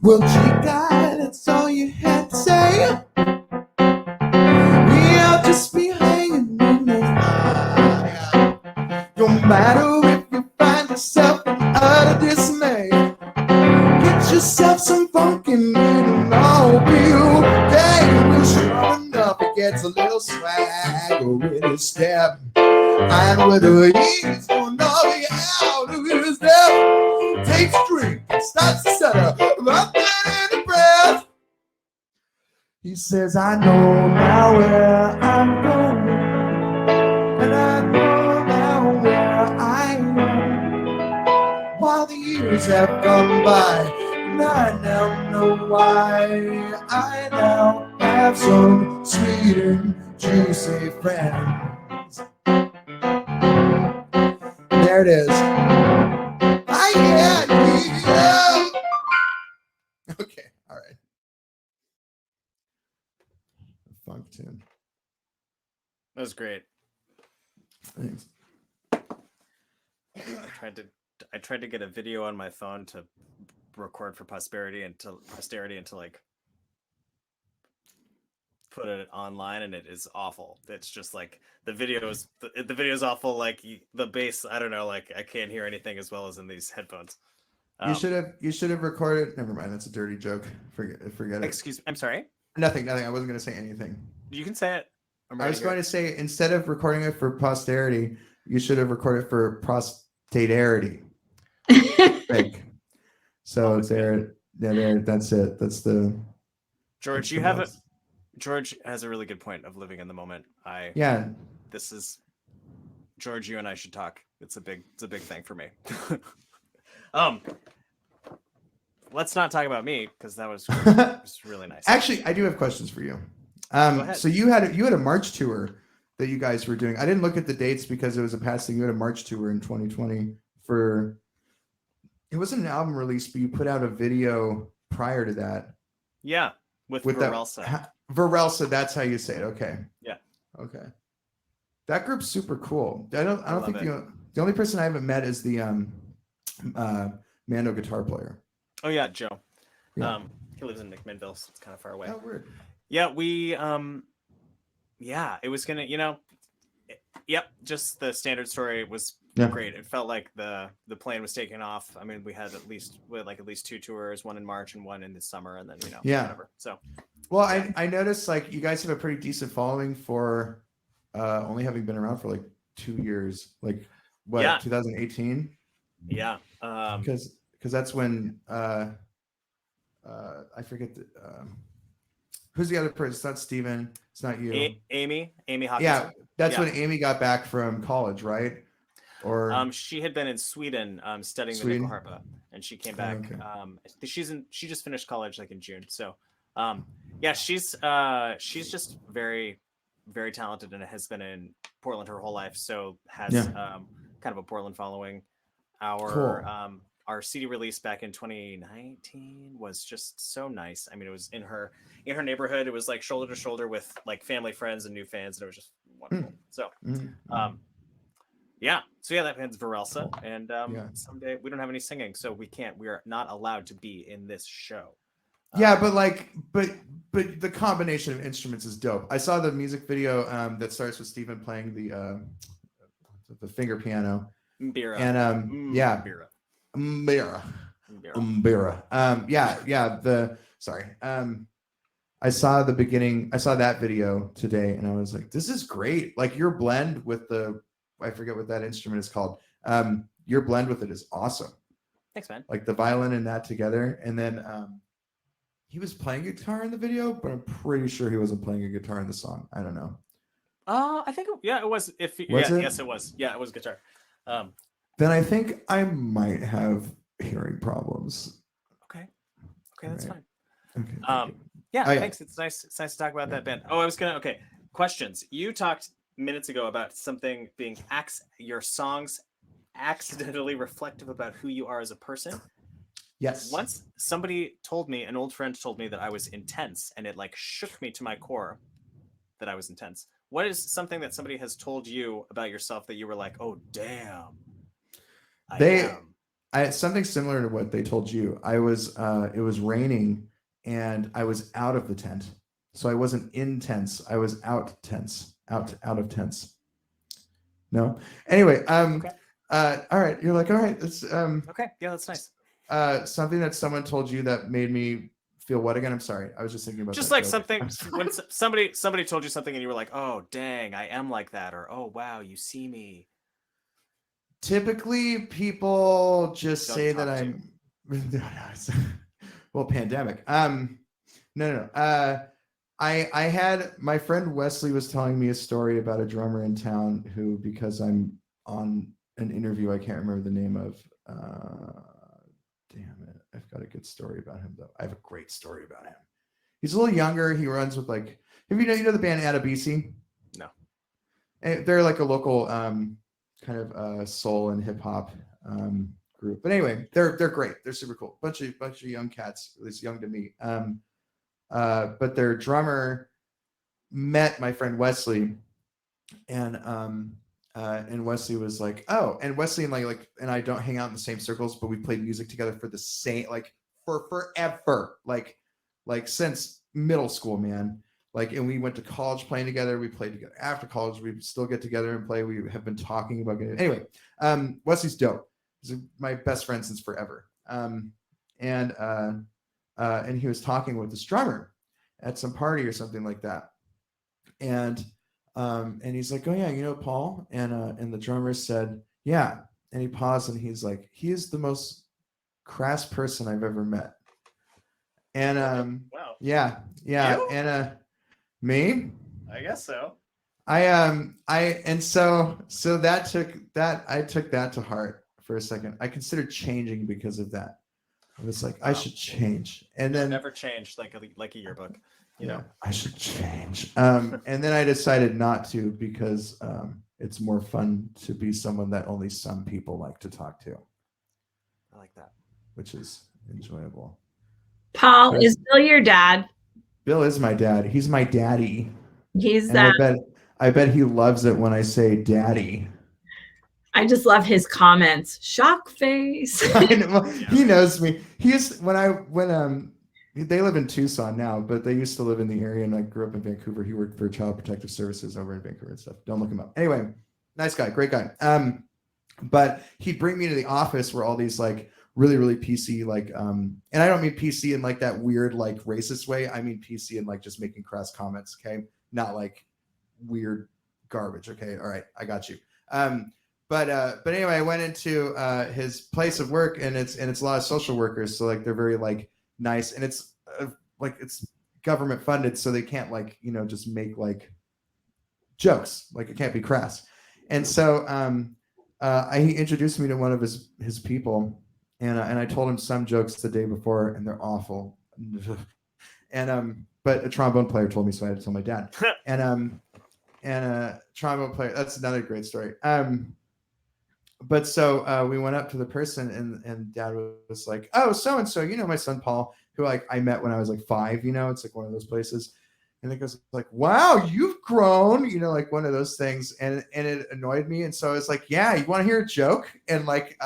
Well, gee, God, that's all you had to say. We'll just be hanging in there. No matter if you find yourself in utter dismay, get yourself some funk and it'll all be okay. Well, sure enough, it gets a little swagger in his step. And whether he's gonna be out of his depth, takes a drink and starts to stutter. But then in the breath, he says, I know now where I'm going, and I know now where I am. While the years have gone by, and I now know why. I now have some sweet and juicy friends. There it is. Ah, yeah, yeah. Okay, all right. Funk tune. That was great. Thanks. I tried to get a video on my phone to record for posterity and to like put it online, and it is awful. It's just like the video is awful. Like the bass, I don't know. Like I can't hear anything as well as in these headphones. You should have recorded. Never mind. That's a dirty joke. Forget it. Excuse me. I'm sorry. Nothing. I wasn't going to say anything. You can say it. I was going to say, instead of recording it for posterity, you should have recorded for prostaterity. Like, so there. That's it. That's the. George, George has a really good point of living in the moment. This is George. You and I should talk. It's a big thing for me. Let's not talk about me because that was really nice. Actually, I do have questions for you. So you had a March tour that you guys were doing. I didn't look at the dates because it was a past thing. You had a March tour in 2020 for. It wasn't an album release, but you put out a video prior to that. Yeah, with Paresa. Paresa, that's how you say it. Okay. Yeah. Okay. That group's super cool. I don't think the only person I haven't met is the Mando guitar player. Oh yeah, Joe. Yeah. He lives in McMinnville, so it's kind of far away. Oh, weird. Yeah, we it was gonna, yep, just the standard story was great. It felt like the plane was taking off. I mean, we had at least 2 tours, one in March and one in the summer, and then whatever. So well, I noticed like you guys have a pretty decent following for only having been around for like 2 years. Like what, 2018? Yeah. Because that's when I forget who's the other person? It's not Steven. It's not you. Amy Hawkins. Yeah, that's when Amy got back from college, right? Or she had been in Sweden studying the nyckelharpa, and she came back. Okay. She just finished college like in June. So she's just very, very talented and has been in Portland her whole life. So has kind of a Portland following. Our CD release back in 2019 was just so nice. I mean, it was in her neighborhood. It was like shoulder to shoulder with like family, friends, and new fans, and it was just wonderful. So, that band's Varelsa, and someday we don't have any singing, so we are not allowed to be in this show. But the combination of instruments is dope. I saw the music video that starts with Steven playing the finger piano. Mbira. And Mbira. I saw the beginning. I saw that video today, and I was like, "This is great!" Like your blend with I forget what that instrument is called. Your blend with it is awesome. Thanks, man. Like the violin and that together, and then he was playing guitar in the video, but I'm pretty sure he wasn't playing a guitar in the song. I don't know. I think it was. Yes, it was. Yeah, it was guitar. Then I think I might have hearing problems. Okay, that's fine. Okay. Thanks. It's nice to talk about that band. Okay. Questions. You talked minutes ago about something being your songs accidentally reflective about who you are as a person. Yes. Once an old friend told me that I was intense, and it like shook me to my core that I was intense. What is something that somebody has told you about yourself that you were like, oh damn? Something similar to what they told you. I was it was raining and I was out of the tent. So I wasn't in tents. I was out of tents. No. Anyway, okay. All right. You're like, all right, that's okay. Yeah, that's nice. Something that someone told you that made me feel what again? I'm sorry. I was just thinking about just like something when somebody told you something and you were like, oh dang, I am like that, or oh wow, you see me. Typically, people just say that I'm. Well, pandemic. No. I had my friend Wesley was telling me a story about a drummer in town who, because I'm on an interview, I can't remember the name of. Damn it! I've got a good story about him though. I have a great story about him. He's a little younger. He runs with like. Have you know the band Adabisi? No. And they're like a local. Kind of soul and hip hop group, but anyway, they're great. They're super cool. Bunch of young cats, at least young to me. But their drummer met my friend Wesley, and Wesley was like, oh, and Wesley and I don't hang out in the same circles, but we played music together for for forever, like since middle school, man. And we went to college playing together. We played together after college. We still get together and play. We have been talking about getting. Anyway, Wesley's dope. He's my best friend since forever. And he was talking with this drummer at some party or something like that. And he's like, oh yeah, Paul. And the drummer said, yeah. And he paused and he's like, he is the most crass person I've ever met. And wow. Yeah. You? And me? I guess so. So that I took that to heart for a second. I considered changing because of that. I was like, I should change. And then never changed like a yearbook, you know. I should change. And then I decided not to because it's more fun to be someone that only some people like to talk to. I like that. Which is enjoyable. Paul, is Bill your dad? Bill is my dad. He's my daddy. He's that. I bet he loves it when I say daddy. I just love his comments. Shock face. I know. He knows me. They live in Tucson now, but they used to live in the area, and I grew up in Vancouver. He worked for Child Protective Services over in Vancouver and stuff. Don't look him up. Anyway, nice guy, great guy. But he'd bring me to the office where all these like really, really PC, like, and I don't mean PC in like that weird, like racist way. I mean PC in like just making crass comments, okay? Not like weird garbage, okay? All right, I got you. But anyway, I went into his place of work, and it's a lot of social workers, so like they're very like nice, and it's like it's government funded, so they can't like just make like jokes, like it can't be crass. And so he introduced me to one of his people, and I told him some jokes the day before, and they're awful. And but a trombone player told me, so I had to tell my dad. And a trombone player, that's another great story. But so we went up to the person, and dad was like, "Oh, so and so, my son Paul, who like I met when I was like 5. It's like one of those places." And it goes like, "Wow, you've grown," like one of those things, and it annoyed me. And so I was like, "Yeah, you want to hear a joke?" And like,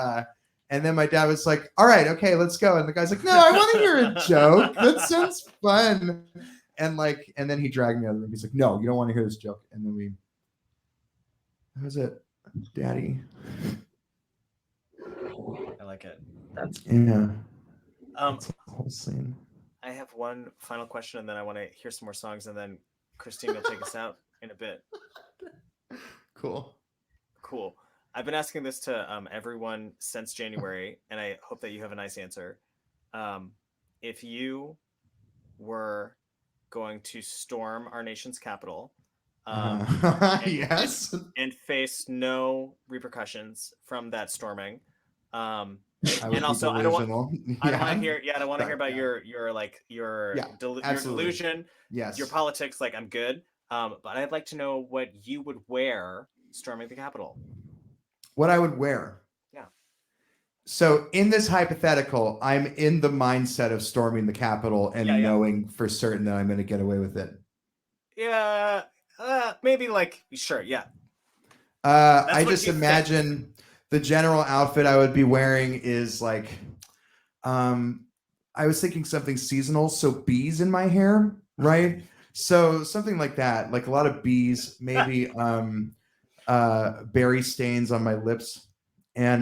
and then my dad was like, "All right, okay, let's go." And the guy's like, "No, I want to hear a joke. That sounds fun." And then he dragged me out of the room. He's like, "No, you don't want to hear this joke." And then that was it, Daddy. I like it. Yeah. That's the whole scene. I have one final question, and then I want to hear some more songs, and then Christine will take us out in a bit. Cool. I've been asking this to everyone since January, and I hope that you have a nice answer. If you were going to storm our nation's capital, yes, and face no repercussions from that storming, and also I don't want to hear. Yeah, I don't want to hear about your delusion. Yes, your politics. Like, I'm good. But I'd like to know what you would wear storming the Capitol. What I would wear. Yeah. So in this hypothetical, I'm in the mindset of storming the Capitol and knowing for certain that I'm going to get away with it. Yeah. Maybe like, sure. Yeah. I just imagine the general outfit I would be wearing is like, I was thinking something seasonal. So bees in my hair, right? So something like that, like a lot of bees, maybe berry stains on my lips. And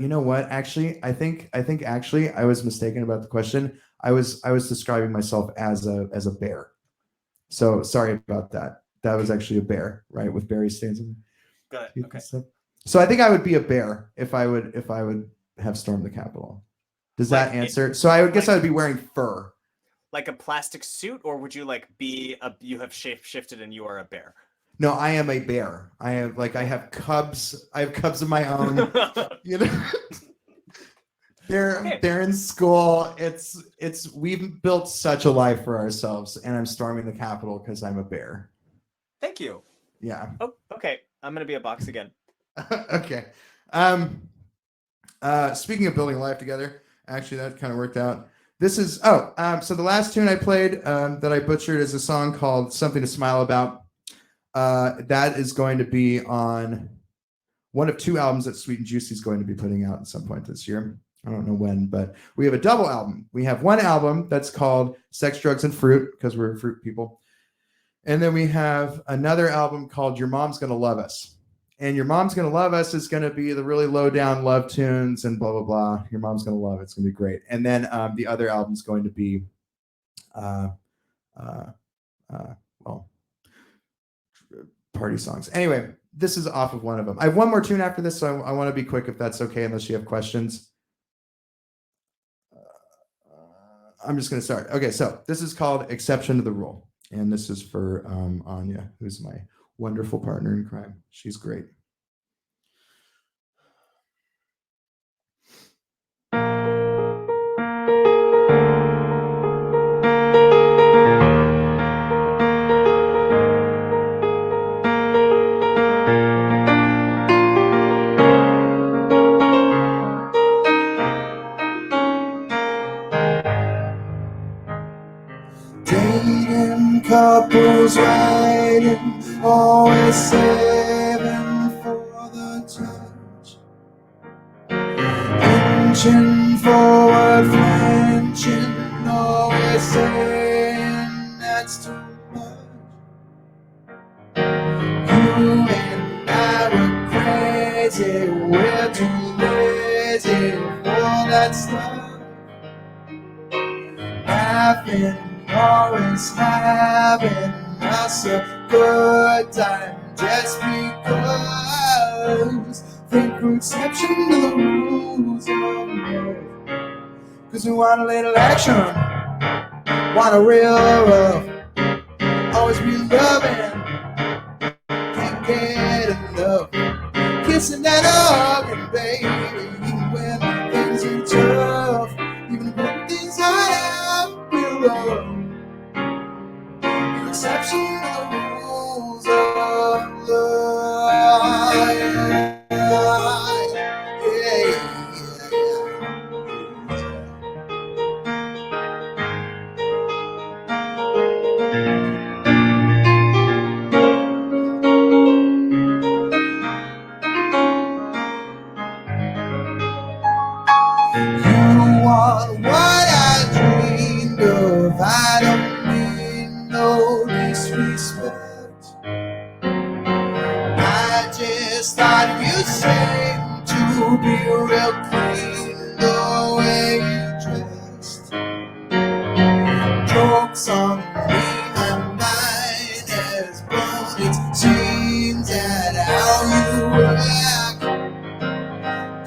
you know what? Actually, I think actually I was mistaken about the question. I was describing myself as a bear. So sorry about that. That was actually a bear, right? With berry stains. Got it. Okay. So I think I would be a bear if I would have stormed the Capitol. Does that answer? So I would guess I would be wearing fur. Like a plastic suit, or would you like be you have shifted and you are a bear? No, I am a bear. I have cubs. I have cubs of my own. They're in school. We've built such a life for ourselves, and I'm storming the Capitol because I'm a bear. Thank you. Yeah. Oh, okay. I'm gonna be a box again. Okay. Speaking of building a life together, actually that kind of worked out. This is so the last tune I played that I butchered is a song called "Something to Smile About." That is going to be on one of 2 albums that Sweet and Juicy is going to be putting out at some point this year. I don't know when, but we have a double album. We have one album that's called "Sex, Drugs, and Fruit" because we're fruit people. And then we have another album called "Your Mom's Gonna Love Us." And "Your Mom's Gonna Love Us" is going to be the really low down love tunes and blah, blah, blah. Your mom's going to love it. It's going to be great. And then the other album is going to be, party songs. Anyway, this is off of one of them. I have one more tune after this, so I want to be quick if that's okay, unless you have questions. I'm just going to start. Okay, so this is called "Exception to the Rule." And this is for Anya, who's my wonderful partner in crime. She's great. Dating couples waiting, always saving for the touch, inching forward, flinching they're saying that's too much. You and I were crazy, we're too lazy for that stuff. Laughing, always having us a good time just because. Think we're exception to the rules of love. Cause we want a little action, want a real love. Always be loving, can't get enough. Kissing and hugging, baby, even when things are tough. Even when things are real love. Exception to the rules of love. Yeah. You want what I dreamed of. I don't mean no disrespect. I just thought you seemed to be real clean the way you dressed. Jokes on me and mine as but it seems that how you act.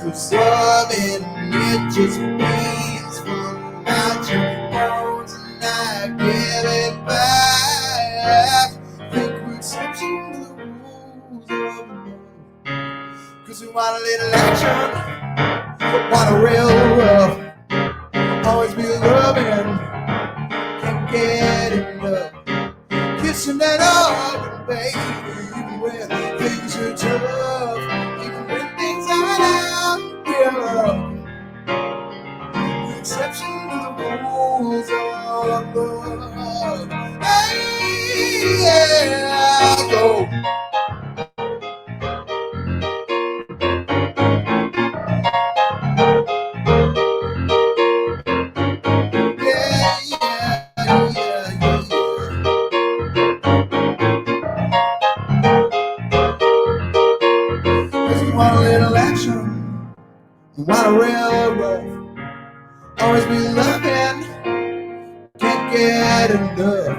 Cause loving it just bleeds from out your bones and I give it back. Think we're exception to the rules of love. Cause we want a little action, want a real love. Always be loving, can't get enough. Kissing and hugging, baby, even when things are tough. Even when things are down, yeah. Exception to the rules of love. Hey, yeah, go. Yeah, yeah, yeah, yeah, yeah. Cause we want a little action, we want a real love. Always be loving, can't get enough.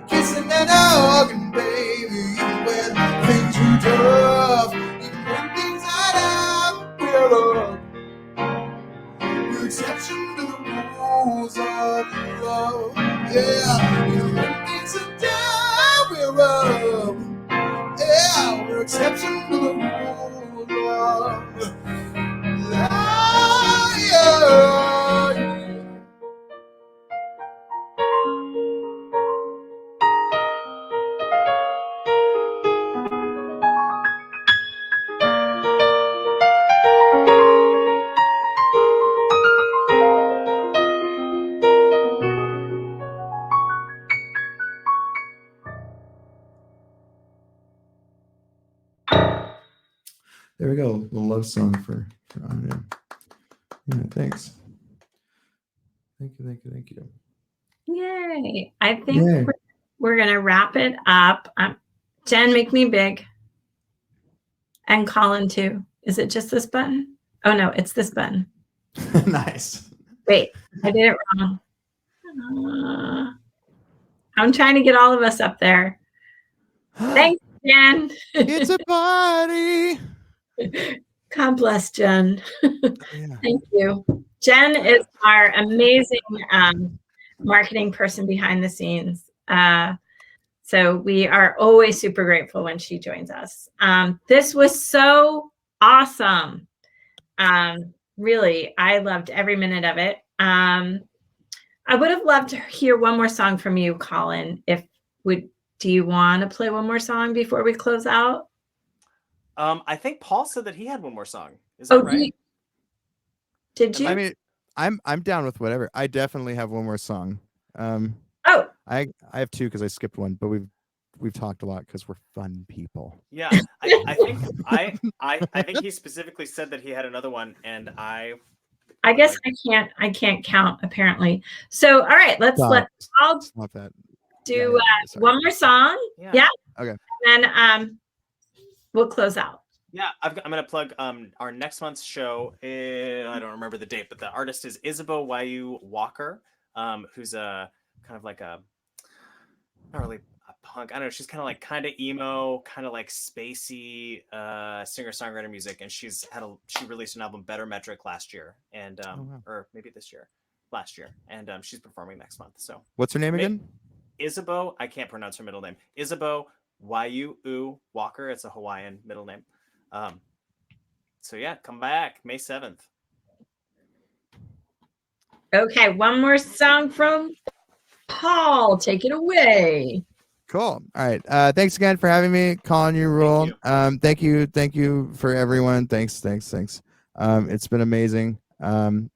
Kissing and hugging, baby, even when things are tough. Even when things are down, we're love. We're exception to the rules of love. Yeah, even when things are down, we're love. Yeah, we're exception to the rules of love. Yeah. There we go. A little love song for Anya. Yeah, thanks. Thank you. Yay. I think Yay. we're going to wrap it up. Jen, make me big. And Collin too. Is it just this button? Oh no, it's this button. Nice. Wait, I did it wrong. I'm trying to get all of us up there. Thanks, Jen. It's a party. God bless Jen. Yeah. Thank you. Jen is our amazing marketing person behind the scenes. So we are always super grateful when she joins us. This was so awesome. Really, I loved every minute of it. I would have loved to hear one more song from you, Collin. Do you want to play one more song before we close out? I think Paul said that he had one more song. Is that right? Did you? I mean, I'm down with whatever. I definitely have one more song. Oh, I have two because I skipped one, but we've talked a lot because we're fun people. Yeah, I think he specifically said that he had another one, and I I guess I can't count apparently. So all right, I'll Stop that. do Sorry. one more song. Yeah. Okay. And then we'll close out. Yeah, I'm gonna plug our next month's show. I don't remember the date, but the artist is Isabeau Wayu Walker, who's a kind of like a not really a punk. I don't know. She's kind of emo, kind of like spacey singer-songwriter music, and she released an album Better Metric last year, and or maybe this year, last year, and she's performing next month. So what's her name again? Isabeau. I can't pronounce her middle name. Isabeau Wayu Walker. It's a Hawaiian middle name. So yeah, come back May 7th. Okay, one more song from Paul. Take it away. Cool. All right. Thanks again for having me. Collin, you rule. Thank you for everyone. Thanks. It's been amazing.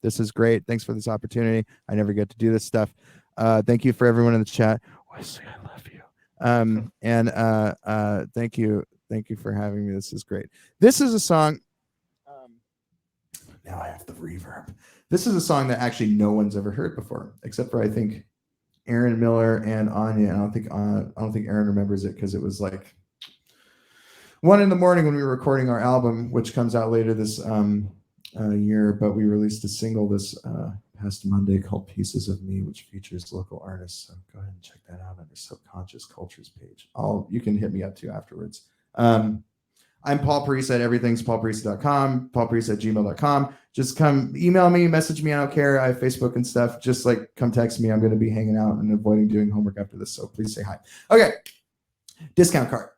This is great. Thanks for this opportunity. I never get to do this stuff. Thank you for everyone in the chat. Wesley, I love you. And thank you for having me. This is great. This is a song. Now I have the reverb. This is a song that actually no one's ever heard before, except for I think Aaron Miller and Anya. And I don't think Aaron remembers it because it was like 1 a.m. when we were recording our album, which comes out later this year. But we released a single this past Monday called "Pieces of Me," which features local artists. So go ahead and check that out on our Subconscious Cultures page. You can hit me up too afterwards. I'm Paul Paresa at everythingspaulparesa.com, paulparesa@gmail.com. Just come email me, message me. I don't care. I have Facebook and stuff. Just like come text me. I'm going to be hanging out and avoiding doing homework after this. So please say hi. Okay. Discount card.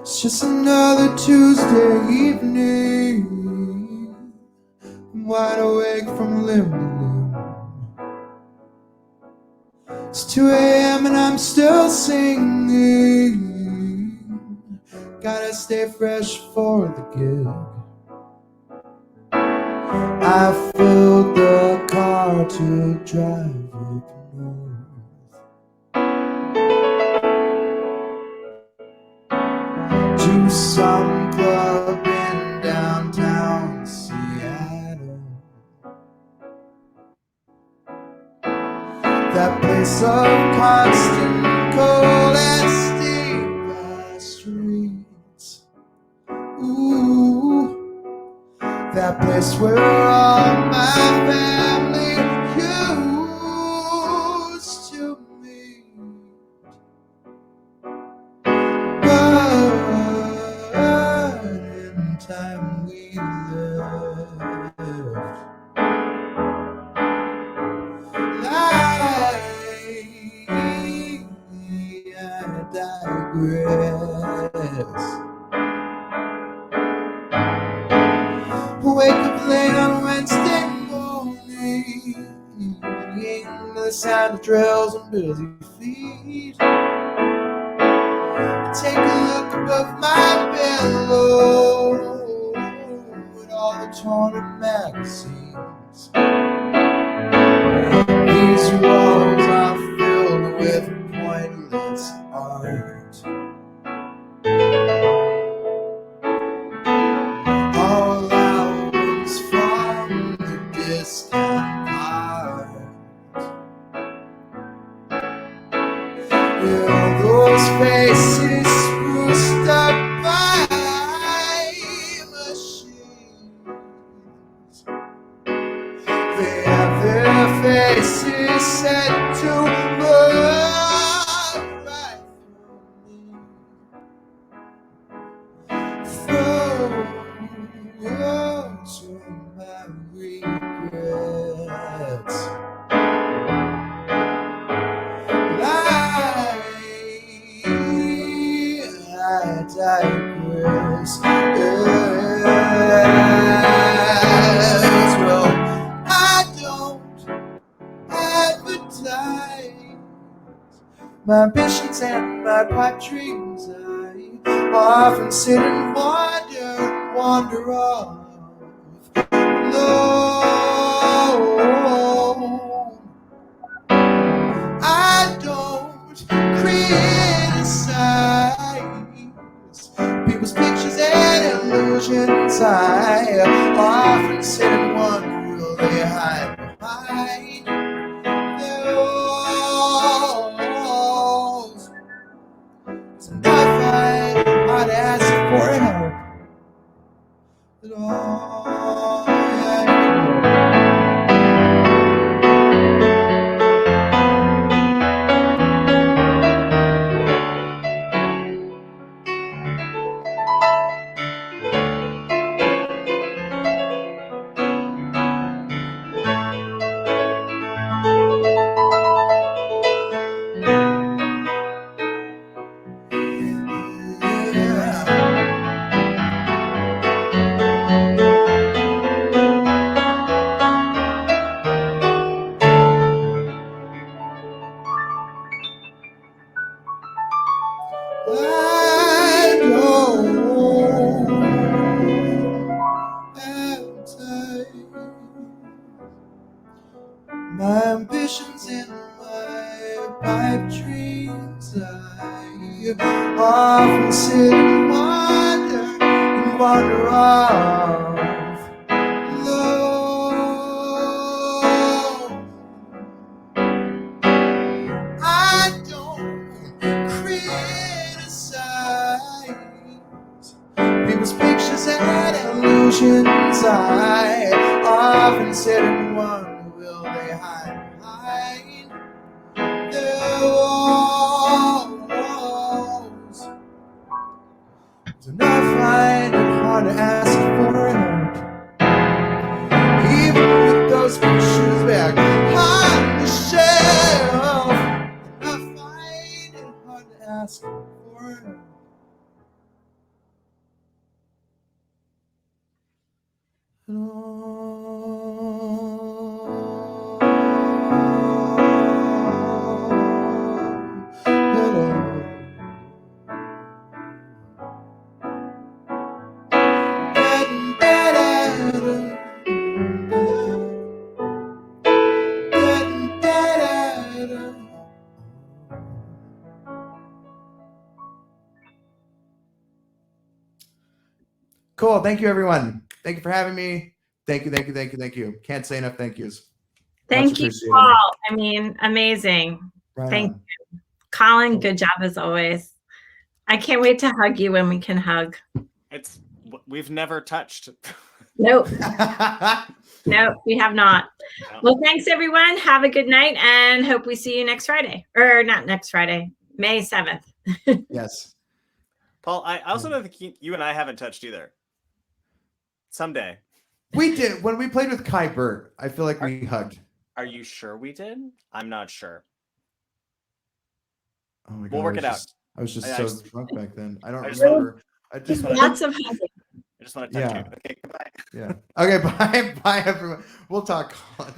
It's just another Tuesday evening. I'm wide awake from limb to limb. It's 2 a.m. and I'm still singing. Gotta stay fresh for the gig. I filled the car to drive up north. To some club in downtown Seattle. That place of constant cold and steep streets. Ooh, that place where all my family used to meet. But in time we left. I digress. Wake up late on Wednesday morning, to the sound of drills and busy feet. Take a look above my pillow at all the torn up magazines. These walls are filled with pointless art. All albums from the discount card. Yeah, those faces spruced up by machines. They have their faces set to look right through to my regrets. I digress. Yes, well, I don't advertise my ambitions and my pipe dreams. I often sit and wander off alone. I don't criticize people's pictures and illusions. I often sit and wonder, will they hide behind their walls? And I find hard to ask for help at all. I don't have time. My ambitions and my pipe dreams. I often sit and wander off alone. I don't criticize people's pictures and illusions. I often sit and wonder, will they hide behind their walls? And I find it hard to ask for help, even with those pictures back on the shelf. I find it hard to ask for help. Cool. Thank you, everyone. Thank you for having me. Thank you. Can't say enough thank yous. Thank you, Paul. I mean, amazing. Right Thank on. you. Colin, good job as always. I can't wait to hug you when we can hug. We've never touched. Nope. No, we have not. No. Well, thanks, everyone. Have a good night and hope we see you next Friday. Or not next Friday, May 7th. Yes. Paul, I also don't think you and I haven't touched either. Someday. We did. When we played with Kai Burt, I feel like we hugged. Are you sure we did? I'm not sure. Oh my God. We'll work it out. I was just so drunk back then. I don't I just remember. Lots of hugging. I just want to touch you. Okay, goodbye. Yeah. Okay, bye. Bye, everyone. We'll talk, Colin.